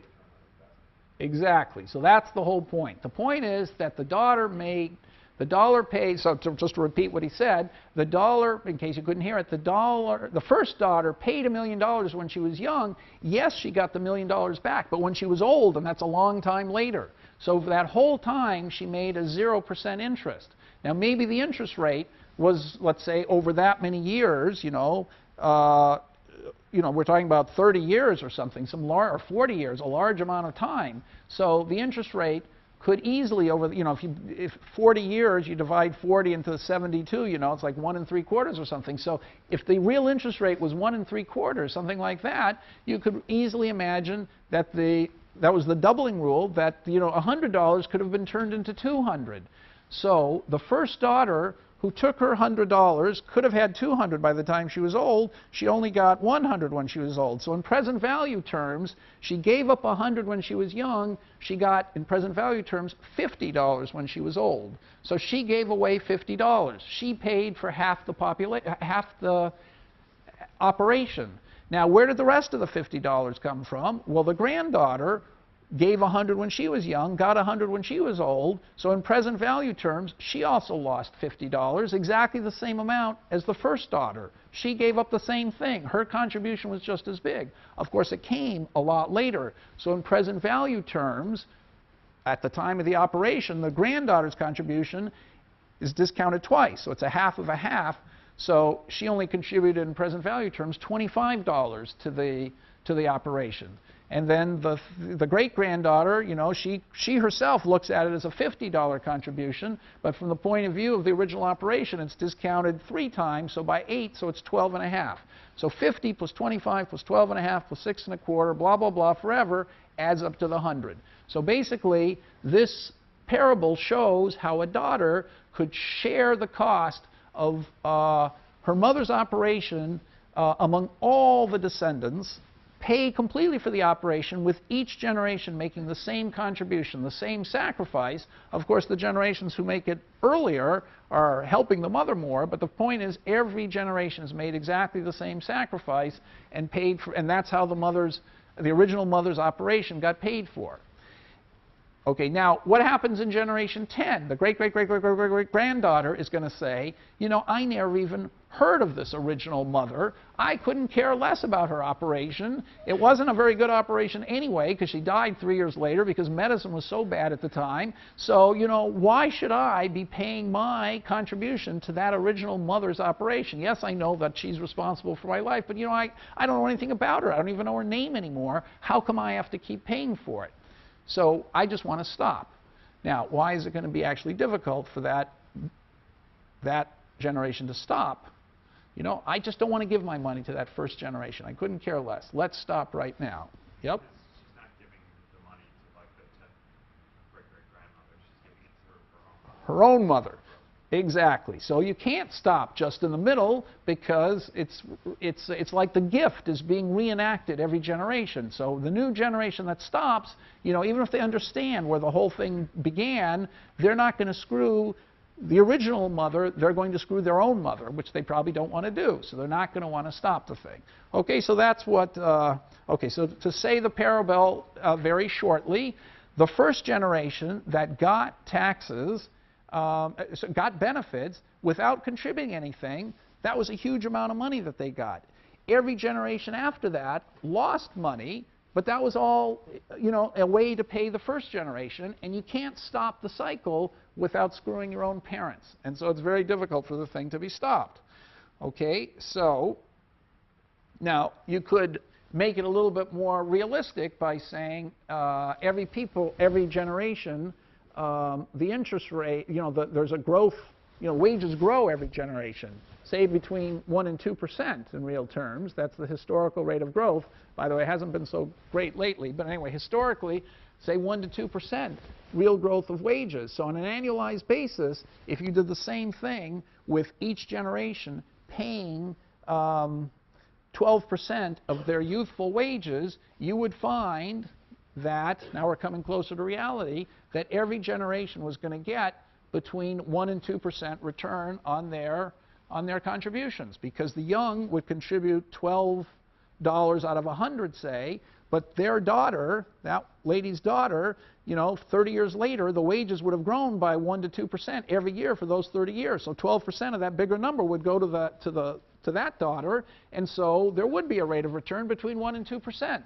Exactly. So that's the whole point. The point is that the daughter paid, so just to repeat what he said, the dollar, in case you couldn't hear it, the first daughter paid $1 million when she was young. Yes, she got the $1 million back, but when she was old, and that's a long time later. So for that whole time, she made a 0% interest. Now, maybe the interest rate was, let's say, over that many years, we're talking about 30 years or something, or 40 years, a large amount of time. So the interest rate could easily if 40 years, you divide 40 into 72, it's like 1 3/4 or something. So if the real interest rate was 1 3/4, something like that, you could easily imagine that that was the doubling rule, that $100 could have been turned into $200. So the first daughter, who took her $100, could have had $200 by the time she was old. She only got $100 when she was old. So in present value terms, she gave up $100 when she was young. She got, in present value terms, $50 when she was old. So she gave away $50. She paid for half the operation. Now, where did the rest of the $50 come from? Well, the granddaughter gave $100 when she was young, got $100 when she was old. So in present value terms, she also lost $50, exactly the same amount as the first daughter. She gave up the same thing. Her contribution was just as big. Of course, it came a lot later. So in present value terms, at the time of the operation, the granddaughter's contribution is discounted twice. So it's a half of a half. So she only contributed, in present value terms, $25 to the operation. And then the great-granddaughter, she herself looks at it as a $50 contribution, but from the point of view of the original operation, it's discounted 3 times, so by 8, so it's 12.5. So 50 plus 25 plus 12.5 plus 6 1/4, blah, blah, blah, forever, adds up to the 100. So basically, this parable shows how a daughter could share the cost of her mother's operation among all the descendants, pay completely for the operation, with each generation making the same contribution, the same sacrifice. Of course, the generations who make it earlier are helping the mother more, but the point is every generation has made exactly the same sacrifice and paid for, and that's how the original mother's operation got paid for. Okay, now what happens in generation 10? The great-great-great-great-great-great-granddaughter is going to say, I never even heard of this original mother, I couldn't care less about her operation. It wasn't a very good operation anyway, because she died 3 years later because medicine was so bad at the time. So, you know, why should I be paying my contribution to that original mother's operation? Yes, I know that she's responsible for my life, but, you know, I don't know anything about her. I don't even know her name anymore. How come I have to keep paying for it? So I just want to stop. Now, why is it going to be actually difficult for that generation to stop? You know, I just don't want to give my money to that first generation. I couldn't care less. Let's stop right now. Yep. She's not giving the money to like the great-great-grandmother. She's giving it to her own Mother. Exactly. So you can't stop just in the middle, because it's like the gift is being reenacted every generation. So the new generation that stops, you know, even if they understand where the whole thing began, they're not going to screw the original mother. They're going to screw their own mother, which they probably don't want to do. So they're not going to want to stop the thing. Okay, so that's what, okay, so to say the parable very shortly, the first generation that got taxes, got benefits without contributing anything, that was a huge amount of money that they got. Every generation after that lost money, but that was all, you know, a way to pay the first generation, and you can't stop the cycle without screwing your own parents. And so it's very difficult for the thing to be stopped. Okay, so now you could make it a little bit more realistic by saying every generation, the interest rate, you know, there's a growth, you know, wages grow every generation, say between 1% and 2% in real terms. That's the historical rate of growth. By the way, it hasn't been so great lately, but anyway, historically, say 1% to 2% real growth of wages. So on an annualized basis, if you did the same thing with each generation paying 12% of their youthful wages, you would find that, now we're coming closer to reality, that every generation was going to get between 1% and 2% return on their contributions, because the young would contribute $12 out of 100, say, but their daughter, that lady's daughter, you know, 30 years later, the wages would have grown by 1% to 2% every year for those 30 years. So 12% of that bigger number would go to that daughter, and so there would be a rate of return between 1% and 2%.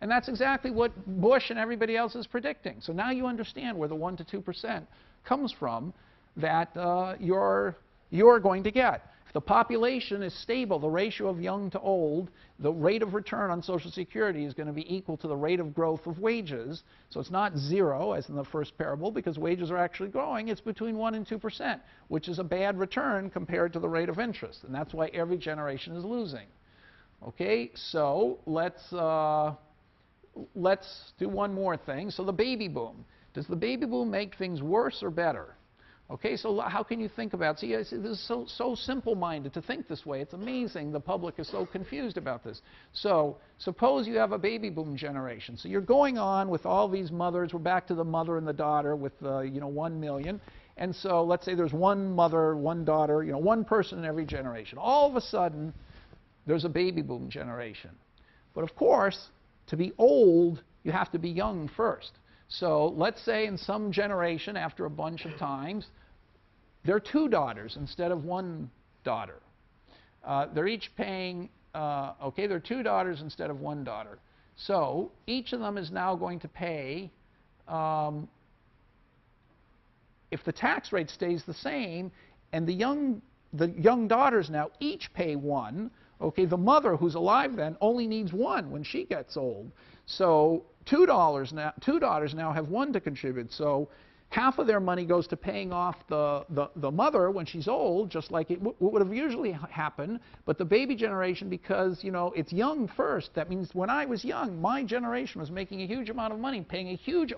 And that's exactly what Bush and everybody else is predicting. So now you understand where the 1% to 2% comes from that you're going to get. If the population is stable, the ratio of young to old, the rate of return on Social Security is going to be equal to the rate of growth of wages. So it's not 0, as in the first parable, because wages are actually growing. It's between 1% and 2%, which is a bad return compared to the rate of interest. And that's why every generation is losing. Okay, so let's do one more thing. So the baby boom. Does the baby boom make things worse or better? Okay, so how can you think about it? See, this is so simple-minded to think this way. It's amazing the public is so confused about this. So suppose you have a baby boom generation. So you're going on with all these mothers. We're back to the mother and the daughter with, you know, 1 million. And so let's say there's one mother, one daughter, you know, one person in every generation. All of a sudden, there's a baby boom generation. But of course, to be old, you have to be young first. So let's say in some generation, after a bunch of times, there are 2 daughters instead of 1 daughter. They're each paying, okay, there are 2 daughters instead of 1 daughter. So each of them is now going to pay, if the tax rate stays the same, and the young daughters now each pay 1, okay, the mother who's alive then only needs 1 when she gets old. So two daughters now have 1 to contribute. So half of their money goes to paying off the mother when she's old, just like it would have usually happened. But the baby generation, because, you know, it's young first, that means when I was young, my generation was making a huge amount of money, paying a huge,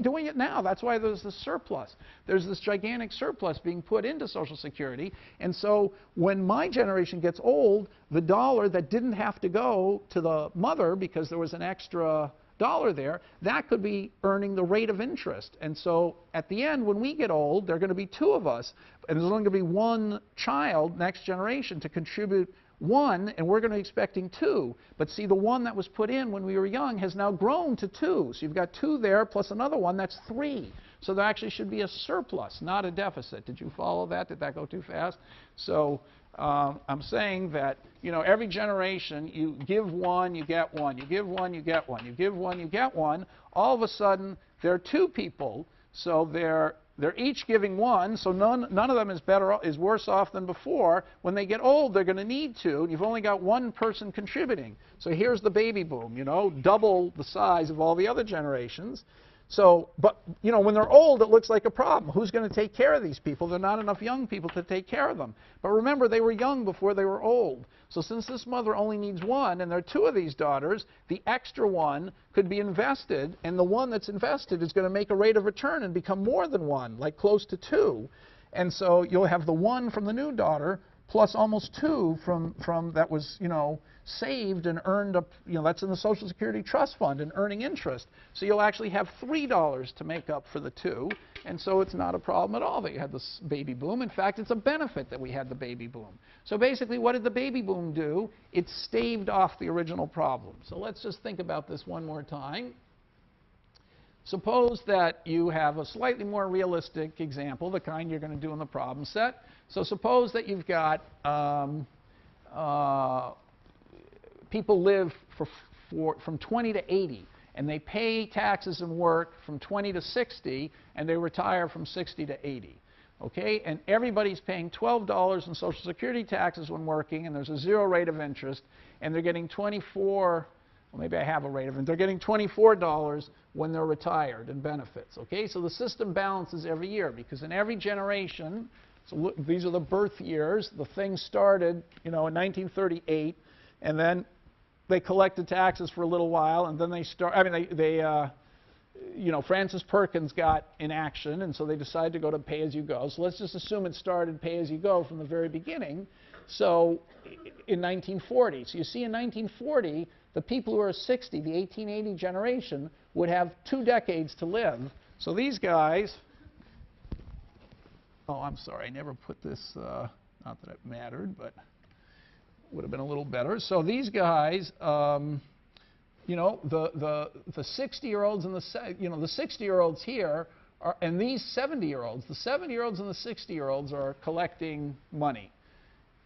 doing it now. That's why there's this surplus. There's this gigantic surplus being put into Social Security. And so when my generation gets old, the dollar that didn't have to go to the mother because there was an extra dollar there, that could be earning the rate of interest. And so at the end, when we get old, there are going to be 2 of us, and there's only going to be 1 child next generation to contribute 1, and we're going to be expecting 2. But see, the 1 that was put in when we were young has now grown to 2. So you've got 2 there plus another 1, that's 3. So there actually should be a surplus, not a deficit. Did you follow that? Did that go too fast? So I'm saying that, you know, every generation, you give one, you get one. You give one, you get one. You give one, you get one. All of a sudden, there are two people, so they're each giving one, so none of them is worse off than before. When they get old, they're going to need two, and you've only got one person contributing. So here's the baby boom, you know, double the size of all the other generations. So, but, you know, when they're old, it looks like a problem. Who's going to take care of these people? There are not enough young people to take care of them. But remember, they were young before they were old. So since this mother only needs one, and there are two of these daughters, the extra one could be invested, and the one that's invested is going to make a rate of return and become more than one, like close to two. And so you'll have the one from the new daughter plus almost two from that was, you know, saved and earned up, you know, that's in the Social Security Trust Fund and earning interest. So you'll actually have $3 to make up for the two, and so it's not a problem at all that you had this baby boom. In fact, it's a benefit that we had the baby boom. So basically, what did the baby boom do? It staved off the original problem. So let's just think about this one more time. Suppose that you have a slightly more realistic example, the kind you're going to do in the problem set. So suppose that you've got people live from 20 to 80, and they pay taxes and work from 20 to 60, and they retire from 60 to 80. Okay? And everybody's paying $12 in Social Security taxes when working, and there's a 0 rate of interest, and they're getting 24, well, maybe I have a rate of interest, they're getting $24 when they're retired in benefits. Okay? So the system balances every year, because in every generation, so look, these are the birth years, the thing started, you know, in 1938, and then they collected taxes for a little while, and then you know, Francis Perkins got in action, and so they decided to go to pay-as-you-go. So let's just assume it started pay-as-you-go from the very beginning. So in 1940, so you see in 1940, the people who are 60, the 1880 generation, would have 2 decades to live. So these guys, oh, I'm sorry, I never put this, not that it mattered, but would have been a little better. So these guys, you know, the 60-year-olds and the 60-year-olds here are, and these 70-year-olds, the 70-year-olds and the 60-year-olds are collecting money.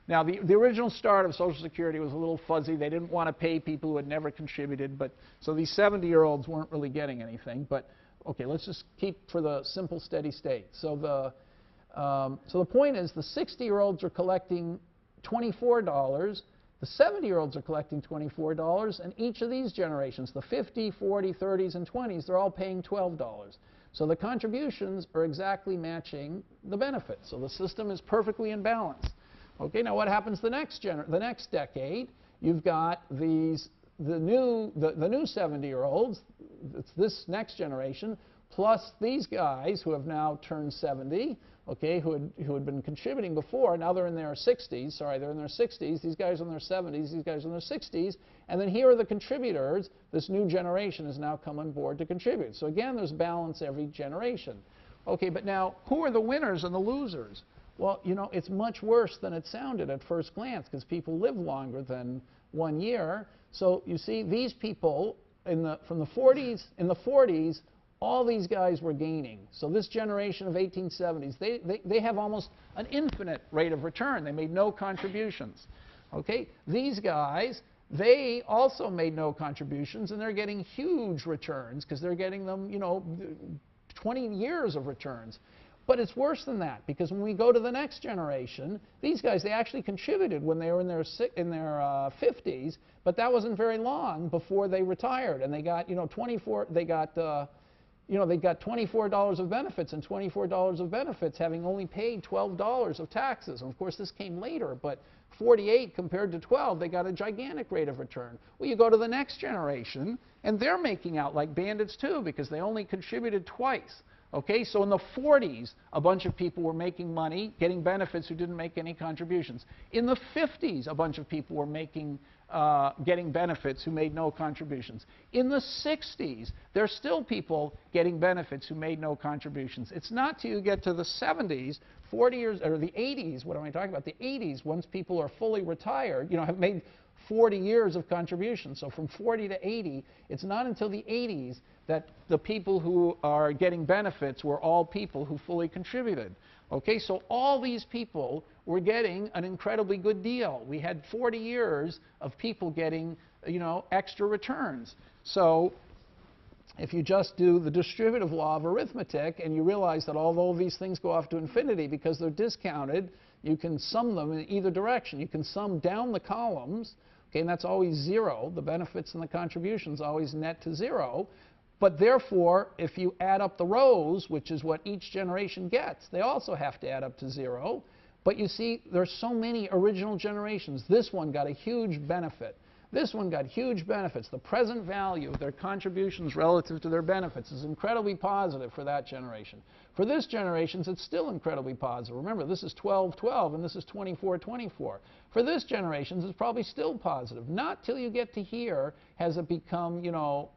Now, the original start of Social Security was a little fuzzy. They didn't want to pay people who had never contributed, but so these 70-year-olds weren't really getting anything. But okay, let's just keep for the simple steady state. So the point is, the 60-year-olds are collecting $24, the 70-year-olds are collecting $24, and each of these generations, the 50, 40, 30s, and 20s, they're all paying $12. So the contributions are exactly matching the benefits. So the system is perfectly in balance. Okay, now what happens the next decade? You've got the new 70-year-olds, it's this next generation, plus these guys who have now turned 70, okay, who had been contributing before. Now they're in their 60s. Sorry, they're in their 60s. These guys are in their 70s. These guys are in their 60s. And then here are the contributors. This new generation has now come on board to contribute. So again, there's balance every generation. Okay, but now who are the winners and the losers? Well, you know, it's much worse than it sounded at first glance, because people live longer than 1 year. So you see, these people in the 40s, all these guys were gaining. So this generation of 1870s, they have almost an infinite rate of return. They made no contributions. Okay? These guys, they also made no contributions, and they're getting huge returns because they're getting them, you know, 20 years of returns. But it's worse than that, because when we go to the next generation, these guys, they actually contributed when they were in their 50s, but that wasn't very long before they retired, and they got, you know, they got $24 of benefits, and $24 of benefits having only paid $12 of taxes. And of course, this came later, but 48 compared to 12, they got a gigantic rate of return. Well, you go to the next generation, and they're making out like bandits too, because they only contributed twice. Okay, so in the 40s, a bunch of people were making money, getting benefits who didn't make any contributions. In the 50s, a bunch of people were getting benefits who made no contributions. In the 60s, there's still people getting benefits who made no contributions. It's not till you get to the 70s, 40 years, or the 80s, what am I talking about? The 80s, once people are fully retired, you know, have made 40 years of contribution. So from 40 to 80, it's not until the 80s that the people who are getting benefits were all people who fully contributed. Okay, so all these people were getting an incredibly good deal. We had 40 years of people getting, you know, extra returns. So if you just do the distributive law of arithmetic and you realize that although these things go off to infinity because they're discounted, you can sum them in either direction. You can sum down the columns, okay, and that's always zero. The benefits and the contributions always net to zero. But therefore, if you add up the rows, which is what each generation gets, they also have to add up to zero. But you see, there's so many original generations. This one got a huge benefit. This one got huge benefits. The present value of their contributions relative to their benefits is incredibly positive for that generation. For this generation, it's still incredibly positive. Remember, this is 12-12 and this is 24-24. For this generation, it's probably still positive. Not till you get to here has it become, you know,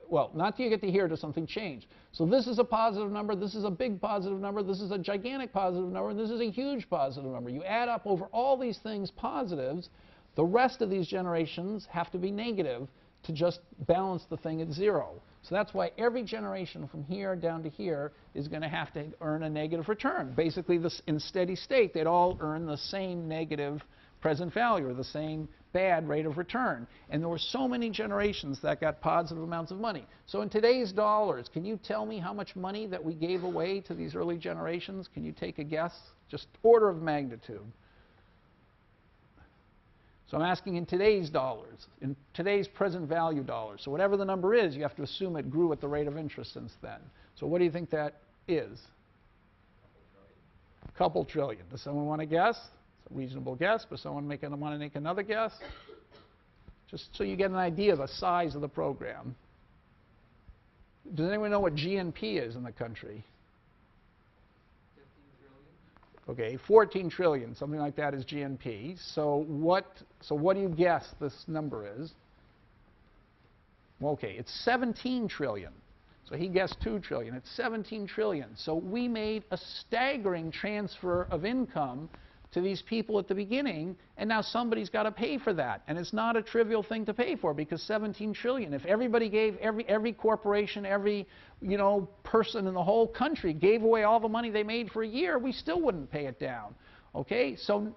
well, not till you get to here does something change. So this is a positive number, this is a big positive number, this is a gigantic positive number, and this is a huge positive number. You add up over all these things positives, the rest of these generations have to be negative to just balance the thing at zero. So that's why every generation from here down to here is going to have to earn a negative return. Basically, this, in steady state, they'd all earn the same negative present value or the same bad rate of return. And there were so many generations that got positive amounts of money. So in today's dollars, can you tell me how much money that we gave away to these early generations? Can you take a guess? Just order of magnitude. So I'm asking in today's dollars, in today's present value dollars. So whatever the number is, you have to assume it grew at the rate of interest since then. So what do you think that is? A couple trillion. Does someone want to guess? It's a reasonable guess, but someone want to make another guess? Just so you get an idea of the size of the program. Does anyone know what GNP is in the country? 15 trillion. Okay, 14 trillion, something like that is GNP. So what do you guess this number is? Well, okay, it's 17 trillion. So he guessed 2 trillion. It's 17 trillion. So we made a staggering transfer of income to these people at the beginning, and now somebody's got to pay for that. And it's not a trivial thing to pay for, because 17 trillion, if everybody gave, every corporation, every, you know, person in the whole country gave away all the money they made for a year, we still wouldn't pay it down. Okay? So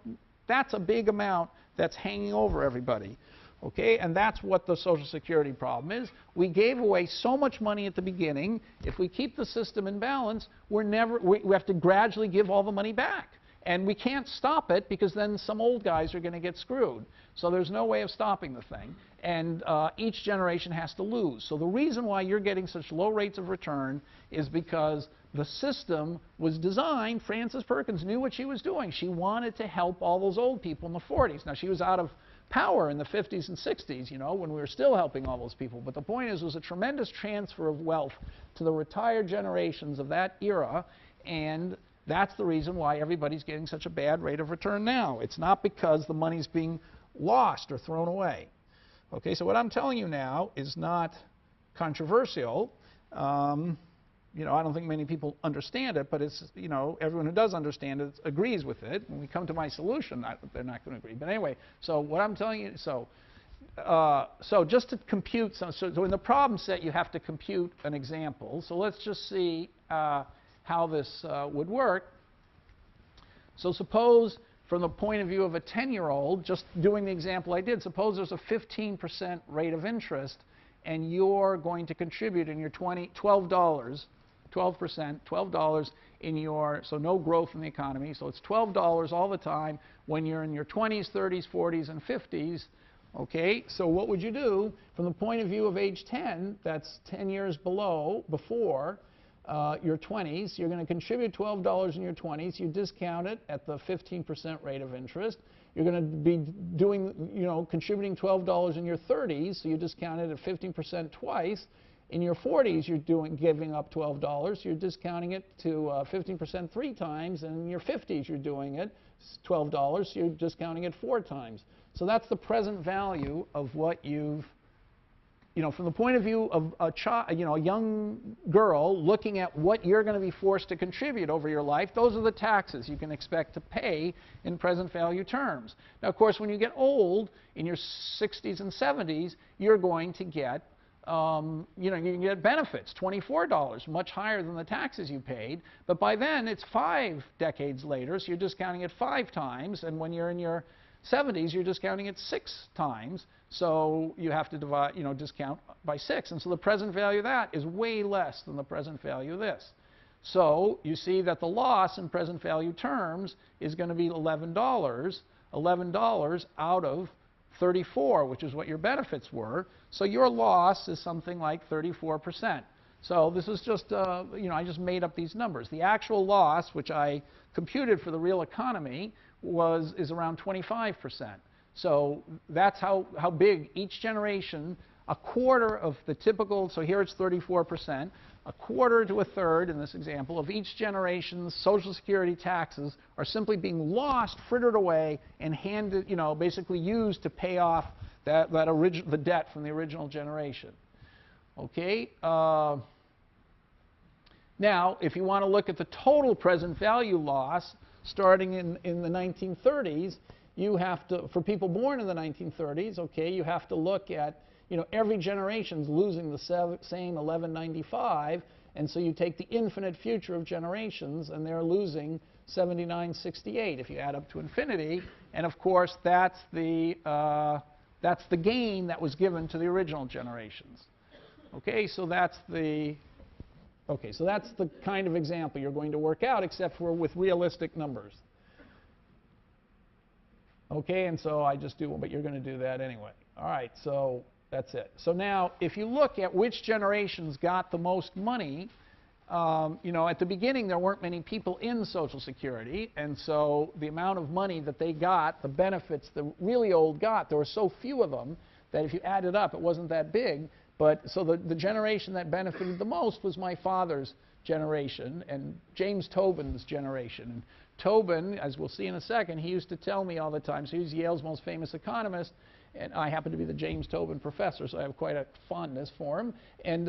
that's a big amount that's hanging over everybody. Okay? And that's what the Social Security problem is. We gave away so much money at the beginning. If we keep the system in balance, we have to gradually give all the money back. And we can't stop it, because then some old guys are going to get screwed. So there's no way of stopping the thing. And each generation has to lose. So the reason why you're getting such low rates of return is because the system was designed. Frances Perkins knew what she was doing. She wanted to help all those old people in the 40s. Now, she was out of power in the 50s and 60s, you know, when we were still helping all those people. But the point is, it was a tremendous transfer of wealth to the retired generations of that era. And that's the reason why everybody's getting such a bad rate of return now. It's not because the money's being lost or thrown away. Okay, so what I'm telling you now is not controversial. You know, I don't think many people understand it, but it's, you know, everyone who does understand it agrees with it. When we come to my solution, they're not going to agree. But anyway, so what I'm telling you, so just to compute, so in the problem set, you have to compute an example. So let's just see how this would work. So suppose, from the point of view of a 10-year-old, just doing the example I did, suppose there's a 15% rate of interest, and you're going to contribute in your $12 in your, so no growth in the economy, so it's $12 all the time when you're in your 20s, 30s, 40s, and 50s. Okay, so what would you do from the point of view of age 10, that's 10 years before your 20s, you're going to contribute $12 in your 20s, you discount it at the 15% rate of interest. You're going to be doing, you know, contributing $12 in your 30s, so you discount it at 15% twice. In your 40s, you're giving up $12, you're discounting it to 15% 3 times, and in your 50s, you're doing it $12, so you're discounting it 4 times. So that's the present value of what you've from the point of view of a child, a young girl looking at what you're going to be forced to contribute over your life, those are the taxes you can expect to pay in present value terms. Now, of course, when you get old, in your 60s and 70s, you're going to get you can get benefits, $24, much higher than the taxes you paid. But by then, it's 5 decades later, so you're discounting it 5 times. And when you're in your 70s, you're discounting it 6 times. So you have to divide, discount by 6. And so the present value of that is way less than the present value of this. So you see that the loss in present value terms is going to be $11 out of 34, which is what your benefits were. So your loss is something like 34%. So this is just, I just made up these numbers. The actual loss, which I computed for the real economy, is around 25%. So that's how big each generation, a quarter of the typical, so here it's 34%, a quarter to a third, in this example, of each generation's Social Security taxes are simply being lost, frittered away, and handed, basically used to pay off the debt from the original generation. Okay? Now, if you want to look at the total present value loss starting in the 1930s, you have to, for people born in the 1930s, okay, you have to look at, every generation's losing the same 1195, and so you take the infinite future of generations, and they're losing 7968 if you add up to infinity, and of course that's the gain that was given to the original generations. Okay, so that's the kind of example you're going to work out, except for with realistic numbers. Okay, and so I just do, but you're going to do that anyway. All right, so that's it. So now, if you look at which generations got the most money, at the beginning there weren't many people in Social Security, and so the amount of money that they got, the benefits the really old got, there were so few of them that if you add it up, it wasn't that big. But so the generation that benefited the most was my father's generation and James Tobin's generation. And Tobin, as we'll see in a second, he used to tell me all the time, so he's Yale's most famous economist, and I happen to be the James Tobin professor, so I have quite a fondness for him. And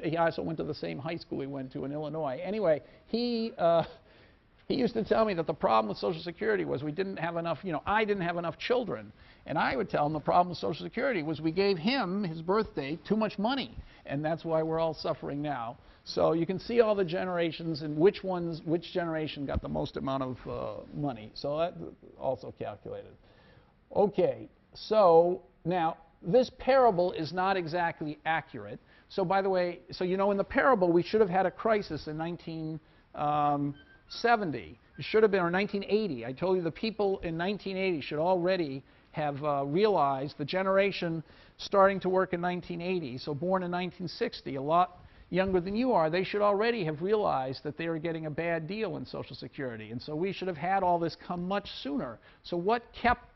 he also went to the same high school he went to in Illinois. Anyway, he used to tell me that the problem with Social Security was we didn't have enough, I didn't have enough children. And I would tell him the problem with Social Security was we gave him, his birthday, too much money. And that's why we're all suffering now. So you can see all the generations and which generation got the most amount of money. So that also calculated. Okay, so now this parable is not exactly accurate. So by the way, in the parable we should have had a crisis in 1970. It should have been, or 1980. I told you the people in 1980 should already have realized, the generation starting to work in 1980, so born in 1960, a lot younger than you are, they should already have realized that they were getting a bad deal in Social Security. And so we should have had all this come much sooner. So what kept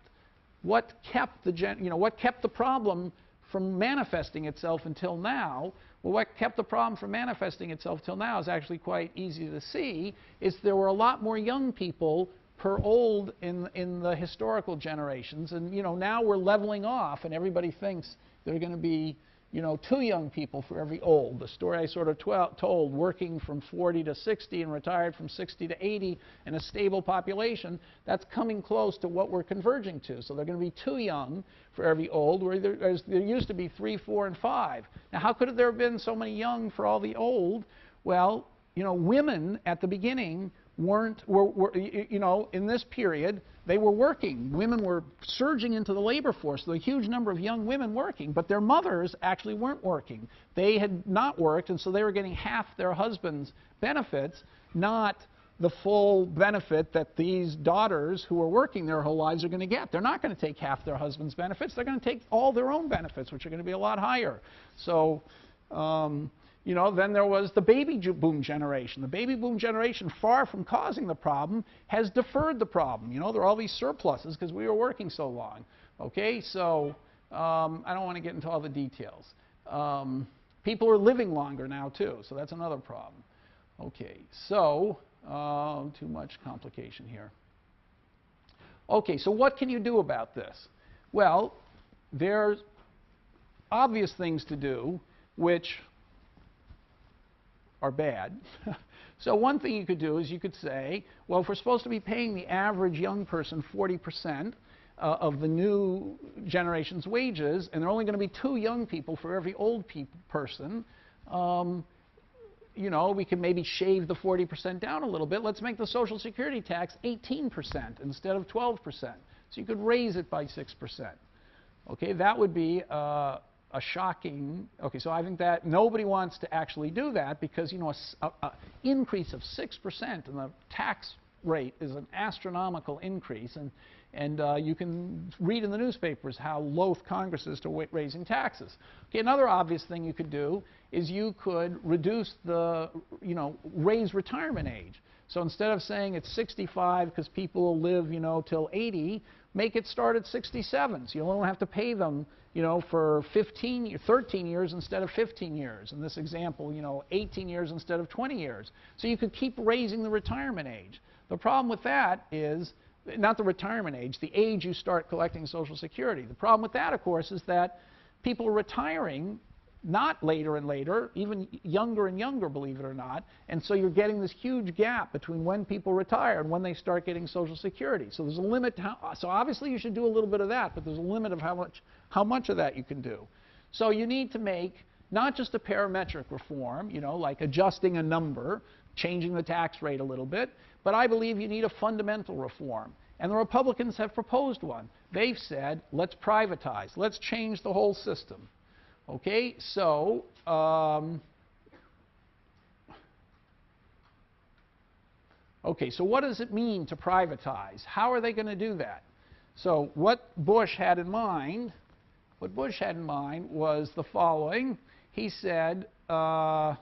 the problem from manifesting itself until now? Well, what kept the problem from manifesting itself till now is actually quite easy to see, is there were a lot more young people per old in the historical generations, and now we're leveling off, and everybody thinks there are going to be 2 young people for every old. The story I sort of told, working from 40 to 60 and retired from 60 to 80 in a stable population, that's coming close to what we're converging to. So they're going to be 2 young for every old, where there used to be 3, 4, and 5. Now, how could there have been so many young for all the old? Well, women at the beginning in this period, they were working. Women were surging into the labor force. There was a huge number of young women working, but their mothers actually weren't working. They had not worked, and so they were getting half their husband's benefits, not the full benefit that these daughters who are working their whole lives are going to get. They're not going to take half their husband's benefits. They're going to take all their own benefits, which are going to be a lot higher. So, then there was the baby boom generation. The baby boom generation, far from causing the problem, has deferred the problem. There are all these surpluses because we were working so long. Okay, so I don't want to get into all the details. People are living longer now, too, so that's another problem. Okay, so too much complication here. Okay, so what can you do about this? Well, there's obvious things to do, which are bad. So one thing you could do is you could say, well, if we're supposed to be paying the average young person 40% of the new generation's wages, and there are only going to be 2 young people for every old person, you know, we can maybe shave the 40% down a little bit. Let's make the Social Security tax 18% instead of 12%. So you could raise it by 6%. Okay, that would be a shocking. Okay, so I think that nobody wants to actually do that because, you know, an increase of 6% in the tax rate is an astronomical increase, and you can read in the newspapers how loath Congress is to raising taxes. Okay, another obvious thing you could do is you could reduce the, you know, raise retirement age. So instead of saying it's 65 because people will live, you know, till 80, make it start at 67. So you only have to pay them, you know, for 13 years instead of 15 years. In this example, you know, 18 years instead of 20 years. So you could keep raising the retirement age. The problem with that is, not the retirement age, the age you start collecting Social Security. The problem with that, of course, is that people are retiring not later and later, even younger and younger, believe it or not, and so you're getting this huge gap between when people retire and when they start getting Social Security. So there's a limit to so obviously you should do a little bit of that, but there's a limit of how much of that you can do. So you need to make not just a parametric reform, you know, like adjusting a number, changing the tax rate a little bit, but I believe you need a fundamental reform. And the Republicans have proposed one. They've said, let's privatize, let's change the whole system. Okay, so what does it mean to privatize? How are they going to do that? So what Bush had in mind was the following. He said, what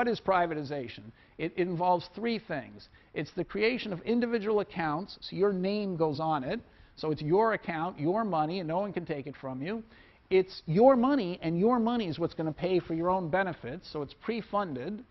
is privatization? It involves 3 things. It's the creation of individual accounts, so your name goes on it. So it's your account, your money, and no one can take it from you. It's your money, and your money is what's going to pay for your own benefits, so it's pre-funded.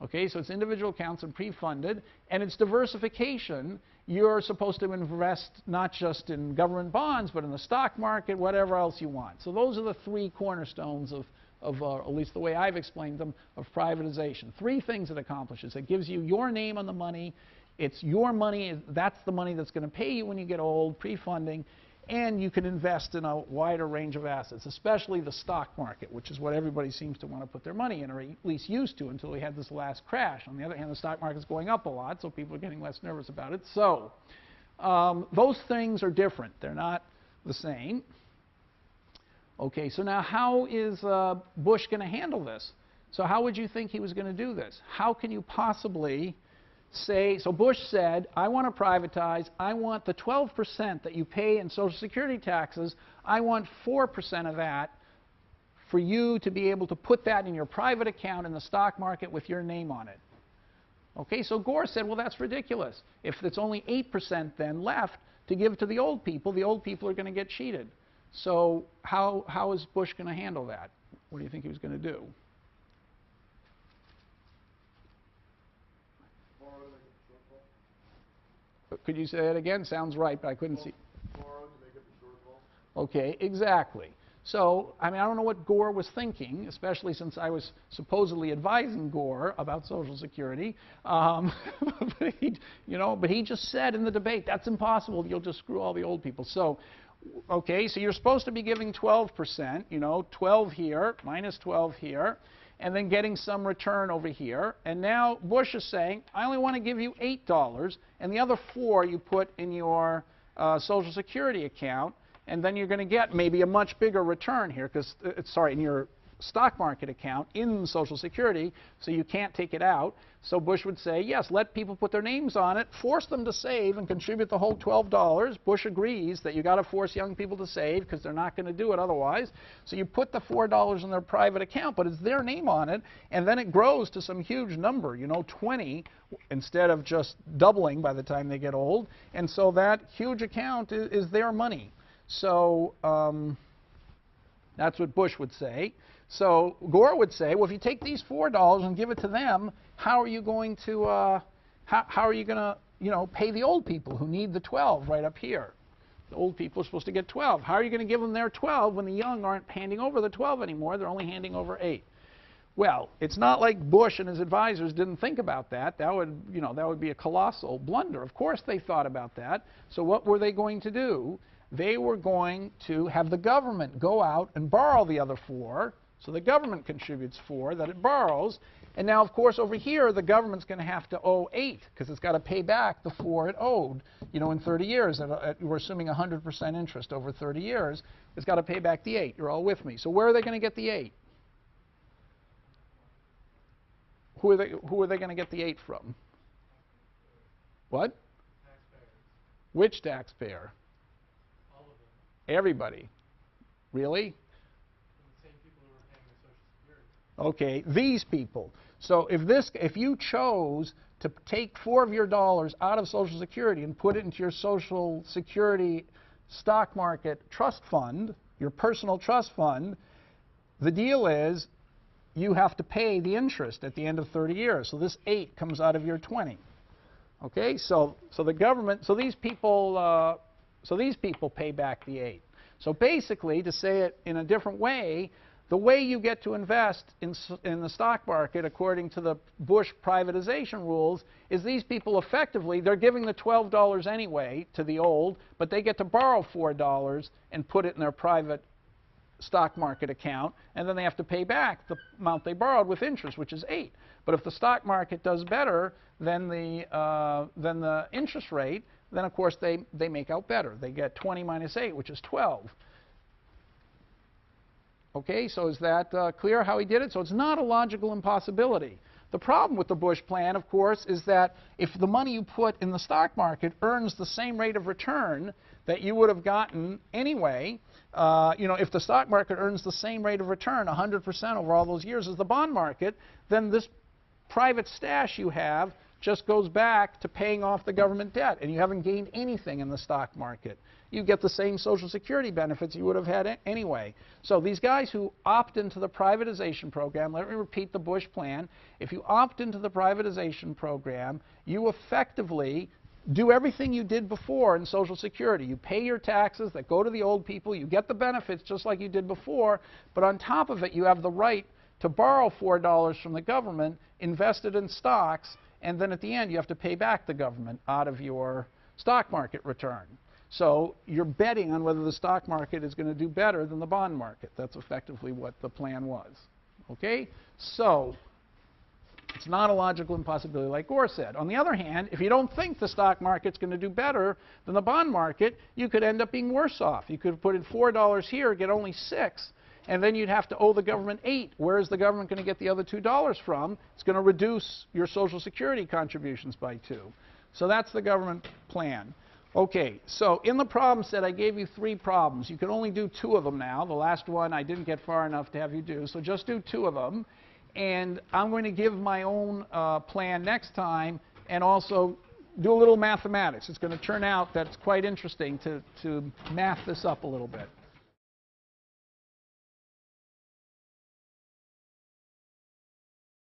Okay, so it's individual accounts and pre-funded, and it's diversification. You're supposed to invest not just in government bonds, but in the stock market, whatever else you want. So those are the 3 cornerstones of at least the way I've explained them, of privatization. 3 things it accomplishes. It gives you your name on the money. It's your money. That's the money that's going to pay you when you get old, pre-funding. And you can invest in a wider range of assets, especially the stock market, which is what everybody seems to want to put their money in, or at least used to until we had this last crash. On the other hand, the stock market's going up a lot, so people are getting less nervous about it. So those things are different. They're not the same. Okay, so now how is Bush going to handle this? So how would you think he was going to do this? How can you possibly say, so Bush said, I want to privatize, I want the 12% that you pay in Social Security taxes, I want 4% of that for you to be able to put that in your private account in the stock market with your name on it. Okay, so Gore said, well, that's ridiculous. If it's only 8% then left to give to the old people are going to get cheated. So how is Bush going to handle that? What do you think he was going to do? Could you say that again? Sounds right, but I couldn't see. Okay, exactly. So, I mean, I don't know what Gore was thinking, especially since I was supposedly advising Gore about Social Security. But he just said in the debate, that's impossible. You'll just screw all the old people. So, okay, so you're supposed to be giving 12%, you know, 12 here, minus 12 here, and then getting some return over here. And now Bush is saying, I only want to give you $8, and the other 4 you put in your Social Security account, and then you're going to get maybe a much bigger return here, because, in your stock market account in Social Security, so you can't take it out. So Bush would say, yes, let people put their names on it, force them to save and contribute the whole $12. Bush agrees that you got to force young people to save because they're not going to do it otherwise. So you put the $4 in their private account, but it's their name on it, and then it grows to some huge number, you know, 20, instead of just doubling by the time they get old. And so that huge account is their money. So that's what Bush would say. So Gore would say, well, if you take these $4 and give it to them, how are you going to, you know, pay the old people who need the 12 right up here? The old people are supposed to get 12. How are you going to give them their 12 when the young aren't handing over the 12 anymore? They're only handing over 8. Well, it's not like Bush and his advisors didn't think about that. That would be a colossal blunder. Of course they thought about that. So what were they going to do? They were going to have the government go out and borrow the other 4. So the government contributes 4 that it borrows. And now, of course, over here, the government's going to have to owe 8 because it's got to pay back the 4 it owed, in 30 years. We're assuming 100% interest over 30 years. It's got to pay back the 8. You're all with me. So where are they going to get the 8? Who are they going to get the 8 from? What? Taxpayers. Which taxpayer? All of them. Everybody. Really? From the same people who are paying their Social Security. Okay, these people. So if you chose to take 4 of your dollars out of Social Security and put it into your Social Security stock market trust fund, your personal trust fund, the deal is you have to pay the interest at the end of 30 years. So this 8 comes out of your 20. Okay, so the government, so these people pay back the 8. So basically, to say it in a different way, the way you get to invest in the stock market, according to the Bush privatization rules, is these people effectively, they're giving the $12 anyway to the old, but they get to borrow $4 and put it in their private stock market account, and then they have to pay back the amount they borrowed with interest, which is 8. But if the stock market does better than the interest rate, then of course they make out better. They get 20 minus 8, which is 12. Okay, so is that clear how he did it? So it's not a logical impossibility. The problem with the Bush plan, of course, is that if the money you put in the stock market earns the same rate of return that you would have gotten anyway, if the stock market earns the same rate of return, 100% over all those years as the bond market, then this private stash you have just goes back to paying off the government debt, and you haven't gained anything in the stock market. You get the same Social Security benefits you would have had anyway. So these guys who opt into the privatization program, let me repeat the Bush plan, if you opt into the privatization program, you effectively do everything you did before in Social Security. You pay your taxes that go to the old people, you get the benefits just like you did before, but on top of it you have the right to borrow $4 from the government, invest it in stocks, and then at the end you have to pay back the government out of your stock market return. So you're betting on whether the stock market is going to do better than the bond market. That's effectively what the plan was. Okay? So it's not a logical impossibility like Gore said. On the other hand, if you don't think the stock market's going to do better than the bond market, you could end up being worse off. You could put in $4 here, get only 6, and then you'd have to owe the government 8. Where is the government going to get the other $2 from? It's going to reduce your Social Security contributions by 2. So that's the government plan. Okay, so in the problem set, I gave you 3 problems. You can only do 2 of them now. The last one I didn't get far enough to have you do, so just do 2 of them. And I'm going to give my own plan next time and also do a little mathematics. It's going to turn out that it's quite interesting to math this up a little bit.